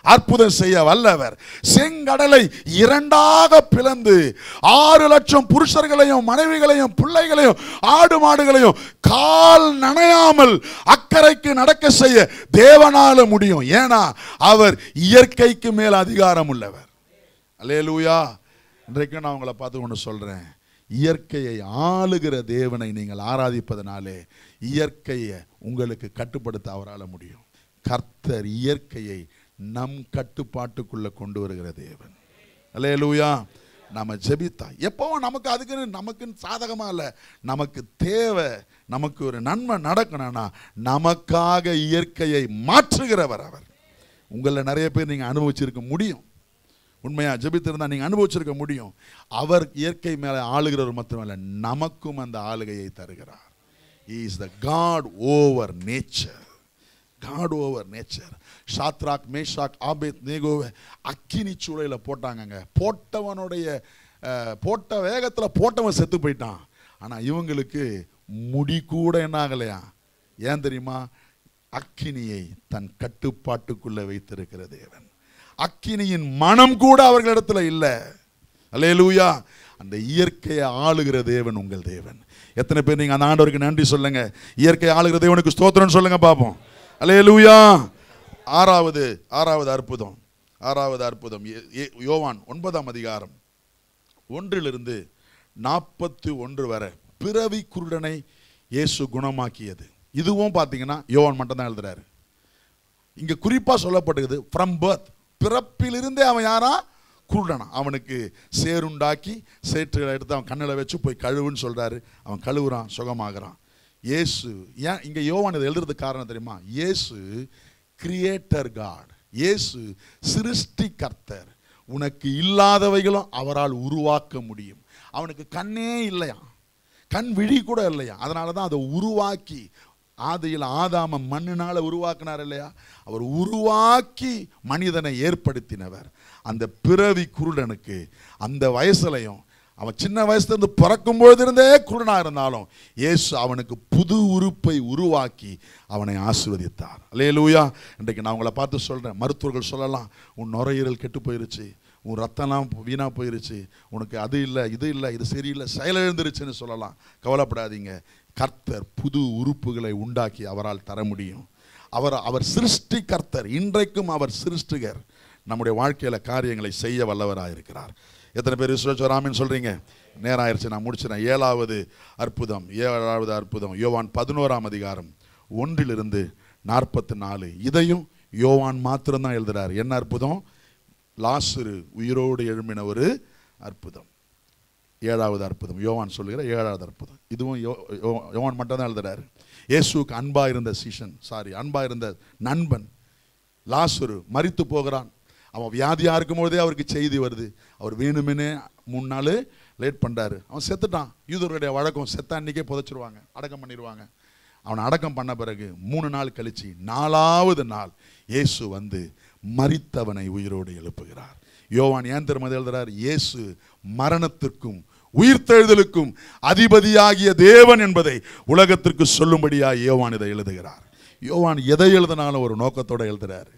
அற்புதம் செய்ய வல்லவர். செங்கடலை 2ஆக பிளந்து 6 லட்சம் புருஷர்களையும் மனைவிகளையும் பிள்ளைகளையும் ஆடு மாடுகளையும் கால் நனையாமல் அக்கறைக்கு நடக்க செய்ய தேவனால முடியும். ஏன்னா அவர் இயற்கைக்கு மேல் அதிகாரம் உள்ளவர். அல்லேலூயா. இன்றைக்கு நான் உங்களை பார்த்து கொண்டு சொல்றேன், இயற்கையை ஆளுகிற தேவனை நீங்கள் ஆராதிப்பதனாலே இயற்கையை உங்களுக்கு கட்டுப்படுத்த அவரால் முடியும். கர்த்தர் இயற்கையை நம் கட்டுப்பாட்டுக்குள்ள கொண்டு வருகிற தேவன். அல்லேலூயா. நம்ம ஜெபித்தா எப்பவும் நமக்குன்னு சாதகமா இல்லை, நமக்கு தேவை, நமக்கு ஒரு நன்மை நடக்கணும்னா நமக்காக இயற்கையை மாற்றுகிறவர் அவர். உங்களை நிறைய பேர் நீங்க அனுபவிச்சிருக்க முடியும். உண்மையா ஜெபித்திருந்தா நீங்க அனுபவிச்சிருக்க முடியும். அவர் இயற்கை மேல ஆளுகிறவர் மட்டுமல்ல, நமக்கும் அந்த ஆளுகையை தருகிறார். He is the God over nature. God over nature. Shadrach Meshach ஆபேத் நேகோவை அக்கினி சூளையில போட்டாங்க. போட்ட வேகத்துல போட்டவன் செத்து போயிட்டான். ஆனா இவங்களுக்கு முடி கூட என்ன ஆகலையா? ஏன் தெரியுமா? அக்கினியை தன் கட்டுப்பாட்டுக்குள்ள வைத்திருக்கிற தேவன். அக்கினியின் மனம் கூட அவர்களிடத்துல இல்லை. அல்லேலூயா. அந்த இயற்கையை ஆளுகிற தேவன் உங்கள் தேவன். எத்தனை பேர் நீங்க அந்த ஆண்டவருக்கு நன்றி சொல்லுங்க? இயற்கையை ஆளுகிற தேவனுக்கு ஸ்தோத்திரம் சொல்லுங்க பாப்போம். அல்லேலூயா. ஆறாவது அற்புதம் யோவான் 9ஆம் அதிகாரம் 1 41 வரை பிறவி குருடனை இயேசு குணமாக்கியது. இதுவும் பார்த்தீங்கன்னா யோவான் மட்டும் தான் எழுதுறாரு. இங்க குறிப்பா சொல்லப்பட்டது ஃப்ரம் பர்த், பிறப்பிலிருந்தே அவன் யாரா? குருடனா. அவனுக்கு சேருண்டாக்கி சேற்றுகளை எடுத்து அவன் கண்ணில் வச்சு போய் கழுவுன்னு சொல்றாரு. அவன் கழுவுறான், சுகமாகறான். இயேசு ஏன் இங்க யோவான் இதை எழுதுறதுக்கு காரணம் தெரியுமா? இயேசு கிரியேட்டர் காட், இயேசு சிருஷ்டி கர்த்தர். உனக்கு இல்லாதவைகளும் அவரால் உருவாக்க முடியும். அவனுக்கு கண்ணே இல்லையா, கண் விழி கூட இல்லையா, அதனால தான் அதை உருவாக்கி ஆதியில் ஆதாம மண்ணினால உருவாக்கினார் இல்லையா? அவர் உருவாக்கி மனிதனை ஏற்படுத்தினவர். அந்த பிறவி குருடனுக்கு அந்த வயசுலையும், அவன் சின்ன வயசுல இருந்து பிறக்கும் பொழுது இருந்தே குருடனா இருந்தாலும் இயேசு அவனுக்கு புது உறுப்பை உருவாக்கி அவனை ஆசீர்வதித்தார். அல்லேலூயா. இன்றைக்கு நான் உங்களை பார்த்து சொல்றேன், மருத்துவர்கள் சொல்லலாம், உன் நுரையீரல் கெட்டு போயிருச்சு, உன் ரத்தம்லாம் வீணா போயிருச்சு, உனக்கு அது இல்லை இது இல்லை இது சரியில்லை செயலிழந்துருச்சுன்னு சொல்லலாம். கவலைப்படாதீங்க. கர்த்தர் புது உறுப்புகளை உண்டாக்கி அவரால் தர முடியும். அவர் சிருஷ்டி கர்த்தர். இன்றைக்கும் அவர் சிருஷ்டிகர். நம்முடைய வாழ்க்கையில காரியங்களை செய்ய வல்லவராக இருக்கிறார். எத்தனை பேர் விசுவாசம் சொல்றீங்க? நேரம் ஆயிடுச்சு, நான் முடிச்சிடறேன். ஏழாவது அற்புதம் யோவான் 11ஆம் அதிகாரம் 1 44. இதையும் யோவான் மாத்திரம்தான் எழுதுறாரு. என்ன அற்புதம்? லாசரு உயிரோடு எழும்பின ஒரு அற்புதம். 7வது அற்புதம் யோவான் சொல்லுகிற 7வது அற்புதம். இதுவும் யோவான் மட்டும் தான் எழுதுறாரு. இயேசுக்கு அன்பா இருந்த நண்பன் லாசரு மரித்து போகிறான். அவன் வியாதியா இருக்கும் போதே அவருக்கு செய்தி வருது. அவர் வேணுமெனே 3 நாள் லேட் பண்றாரு. அவன் செத்துட்டான். யூதர்களுடைய வழக்கம், செத்த அன்னைக்கே புதைச்சிருவாங்க, அடக்கம் பண்ணிடுவாங்க. அவனை அடக்கம் பண்ண பிறகு 3 நாள் கழிச்சு 4வது நாள் இயேசு வந்து மரித்தவனை உயிரோடு எழுப்புகிறார். யோவான் ஏன் திரும்ப எழுதுறார்? இயேசு மரணத்திற்கும் உயிர்த்தெழுதலுக்கும் அதிபதியாகிய தேவன் என்பதை உலகத்திற்கு சொல்லும்படியாக யோவான் இதை எழுதுகிறார். யோவான் எதை எழுதினாலும் ஒரு நோக்கத்தோட எழுதுறாரு.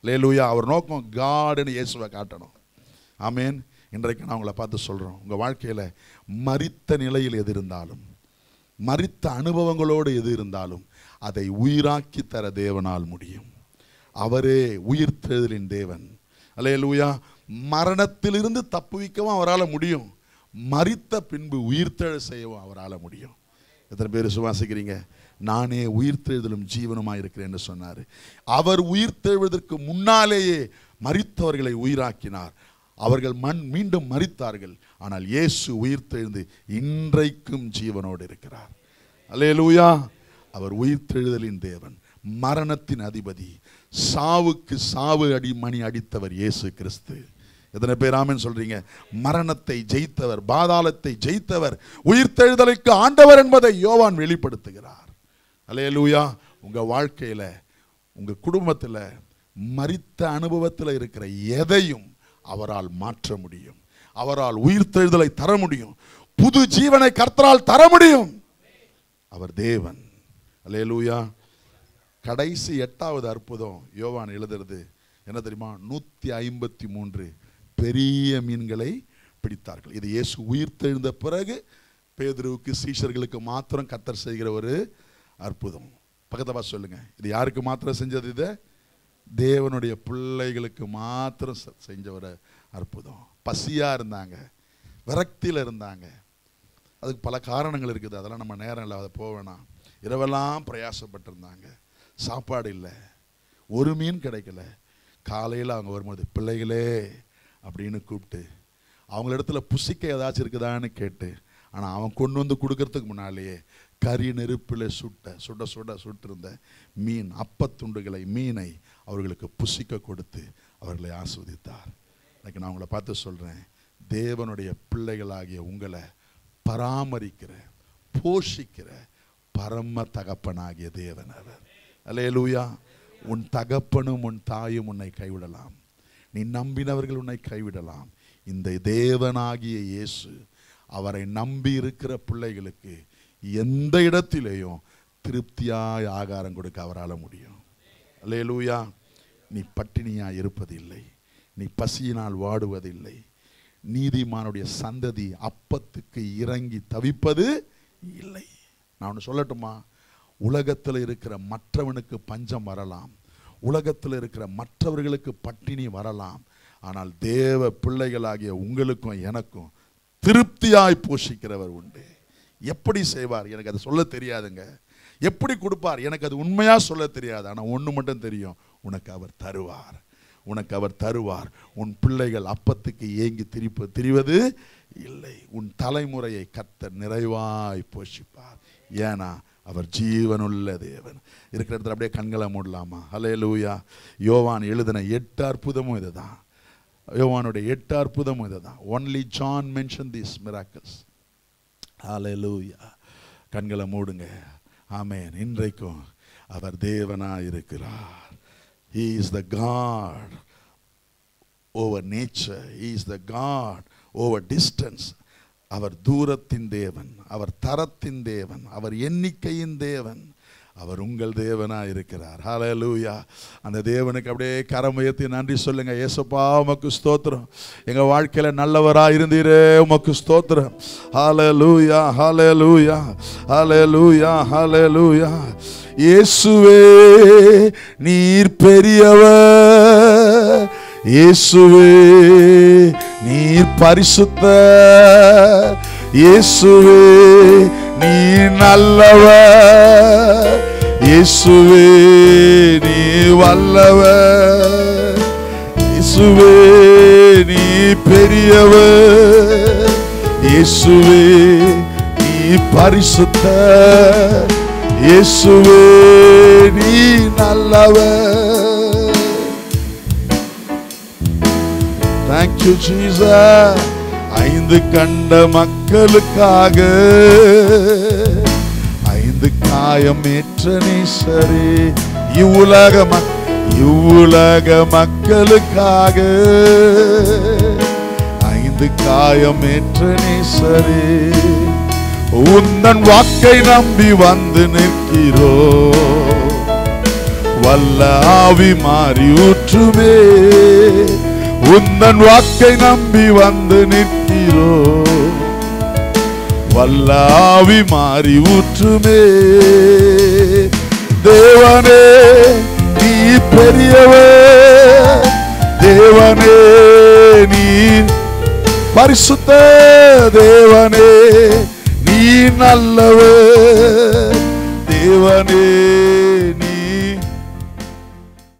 அல்லேலூயா. அவர் நோக்கம் காட்னு இயேசுவை காட்டணும். ஆமேன். இன்றைக்கு நான் உங்களை பார்த்து சொல்றோம், உங்க வாழ்க்கையில மரித்த நிலையில் எது இருந்தாலும், மரித்த அனுபவங்களோடு எது இருந்தாலும் அதை உயிராக்கி தர தேவனால் முடியும். அவரே உயிர்த்தெழுதலின் தேவன். அல்லேலூயா. மரணத்திலிருந்து தப்புவிக்கவும் அவரால் முடியும், மரித்த பின்பு உயிர்த்தெழ செய்யவும் அவரால் முடியும். எத்தனை பேர் சுவாசிக்கிறீங்க? நானே உயிர்த்தெழுதலும் ஜீவனுமாய் இருக்கிறேன் என்று சொன்னார். அவர் உயிர்த்தெழுவதற்கு முன்னாலேயே மரித்தவர்களை உயிராக்கினார். அவர்கள் மீண்டும் மரித்தார்கள். ஆனால் இயேசு உயிர்த்தெழுந்து இன்றைக்கும் ஜீவனோடு இருக்கிறார். அல்லேலூயா. அவர் உயிர்த்தெழுதலின் தேவன், மரணத்தின் அதிபதி, சாவுக்கு சாவு மணி அடித்தவர் இயேசு கிறிஸ்து. எத்தனை பேர் ஆமென் சொல்றீங்க? மரணத்தை ஜெயித்தவர், பாதாளத்தை ஜெயித்தவர், உயிர்த்தெழுதலுக்கு ஆண்டவர் என்பதை யோவான் வெளிப்படுத்துகிறார். அல்லேலூயா. உங்க வாழ்க்கையில, உங்க குடும்பத்தில் மரித்த அனுபவத்தில் இருக்கிற எதையும் அவரால் மாற்ற முடியும். அவரால் உயிர்த்தெழுதலை தர முடியும். புது ஜீவனை கர்த்தரால் தர முடியும். அவர் தேவன். அல்லேலூயா. கடைசி 8வது அற்புதம் யோவான் எழுதுறது என்ன தெரியுமா? 153 பெரிய மீன்களை பிடித்தார்கள். இது இயேசு உயிர்த்தெழுந்த பிறகு பேதுருவுக்கு சீஷர்களுக்கு மாத்திரம் கர்த்தர் செய்கிற ஒரு அற்புதம். பக்கத்தவா சொல்லுங்க, இது யாருக்கு மாத்திரம் செஞ்சது? இது தேவனுடைய பிள்ளைகளுக்கு மாத்திரம் செஞ்ச ஒரு அற்புதம். பசியா இருந்தாங்க, விரக்தியில் இருந்தாங்க. அதுக்கு பல காரணங்கள் இருக்குது, அதெல்லாம் நம்ம நேரம் இல்லை, அதை போக வேணாம். இரவெல்லாம் பிரயாசப்பட்டிருந்தாங்க, சாப்பாடு இல்லை, ஒரு மீன் கிடைக்கல. காலையில் அவங்க வரும்போது பிள்ளைகளே அப்படின்னு கூப்பிட்டு அவங்களிடத்துல புசிக்க ஏதாச்சும் இருக்குதான்னு கேட்டு, ஆனால் அவன் கொண்டு வந்து கொடுக்கறதுக்கு முன்னாலேயே கறி நெருப்பில் சுட்டிருந்த மீன், அப்பத்துண்டுகளை, மீனை அவர்களுக்கு புசிக்க கொடுத்து அவர்களை ஆஸ்வதித்தார். இன்னைக்கு நான் உங்களை பார்த்து சொல்கிறேன், தேவனுடைய பிள்ளைகளாகிய உங்களை பராமரிக்கிற, போஷிக்கிற பரம தகப்பனாகிய தேவன் அவர். அல்லேலூயா. உன் தகப்பனும் உன் தாயும் உன்னை கைவிடலாம், நீ நம்பினவர்கள் உன்னை கைவிடலாம். இந்த தேவனாகிய இயேசு அவரை நம்பி இருக்கிற பிள்ளைகளுக்கு எந்த இடத்திலேயும் திருப்தியாய் ஆகாரம் கொடுக்க அவரால் முடியும். அல்லேலூயா. நீ பட்டினியா இருப்பதில்லை, நீ பசியினால் வாடுவதில்லை. நீதிமானுடைய சந்ததி அப்பத்துக்கு இறங்கி தவிப்பது இல்லை. நான் ஒன்று சொல்லட்டுமா? உலகத்தில் இருக்கிற மற்றவனுக்கு பஞ்சம் வரலாம், உலகத்தில் இருக்கிற மற்றவர்களுக்கு பட்டினி வரலாம், ஆனால் தேவ பிள்ளைகளாகிய உங்களுக்கும் எனக்கும் திருப்தியாய் போஷிக்கிறவர் உண்டு. எப்படி செய்வார் எனக்கு அது சொல்ல தெரியாதுங்க. எப்படி கொடுப்பார் எனக்கு அது உண்மையாக சொல்ல தெரியாது. ஆனால் ஒன்று மட்டும் தெரியும், உனக்கு அவர் தருவார், உனக்கு அவர் தருவார். உன் பிள்ளைகள் அப்பத்துக்கு ஏங்கி திரிவது இல்லை. உன் தலைமுறையை கர்த்தர் நிறைவாய் போஷிப்பார். ஏன்னா அவர் ஜீவனுள்ள தேவன். இருக்கிற இடத்துல அப்படியே கண்களை மூடலாமா? அல்லேலூயா. யோவான் எழுதின 8 அற்புதமும் இதுதான். யோவானுடைய 8 அற்புதமும் இதுதான். Only John mentioned these miracles. அல்லேலூயா. கண்களை மூடுங்க. ஆமென். இன்றைக்கும் அவர் தேவனாய் இருக்கிறார். He is the God over nature. He is the God over distance. அவர் தூரத்தின் தேவன், அவர் தரத்தின் தேவன், அவர் எண்ணிக்கையின் தேவன். அவர் உங்கள் தேவனாக இருக்கிறார். ஹல்லேலூயா. அந்த தேவனுக்கு அப்படியே கரம் உயர்த்தி நன்றி சொல்லுங்க. இயேசுப்பா உமக்கு ஸ்தோத்திரம், எங்க வாழ்க்கையில நல்லவராக இருந்தீரே, உமக்கு ஸ்தோத்திரம். ஹல்லேலூயா, ஹல்லேலூயா, ஹல்லேலூயா, ஹல்லேலூயா. இயேசுவே நீர் பெரியவர், இயேசுவே நீர் பரிசுத்தர், இயேசுவே நீர் நல்லவர், இயேசுவே நீ வல்லவர், இயேசுவே நீ பெரியவர், இயேசுவே நீ பரிசுத்தர், இயேசுவே நீ நல்லவர். Thank you Jesus. 5 கண்ட மக்களுக்காக, 5 ஐந்து காயமேற்ற நேசரே, இவ்வுலக மக்களுக்காக ஐந்து காயமேற்ற நேசரே, உந்தன் வாக்கை நம்பி வந்து நிற்கிறோ, வல்ல ஆவி மாறி ஊற்றுமே, உந்தன் வாக்கை நம்பி வந்து நிற்கிறோ, வல்ல ஆவி மாறி ஊற்றுமே. தேவனே நீ பெரியவர், தேவனே நீ பரிசுத்த, தேவனே நீ நல்லவர்,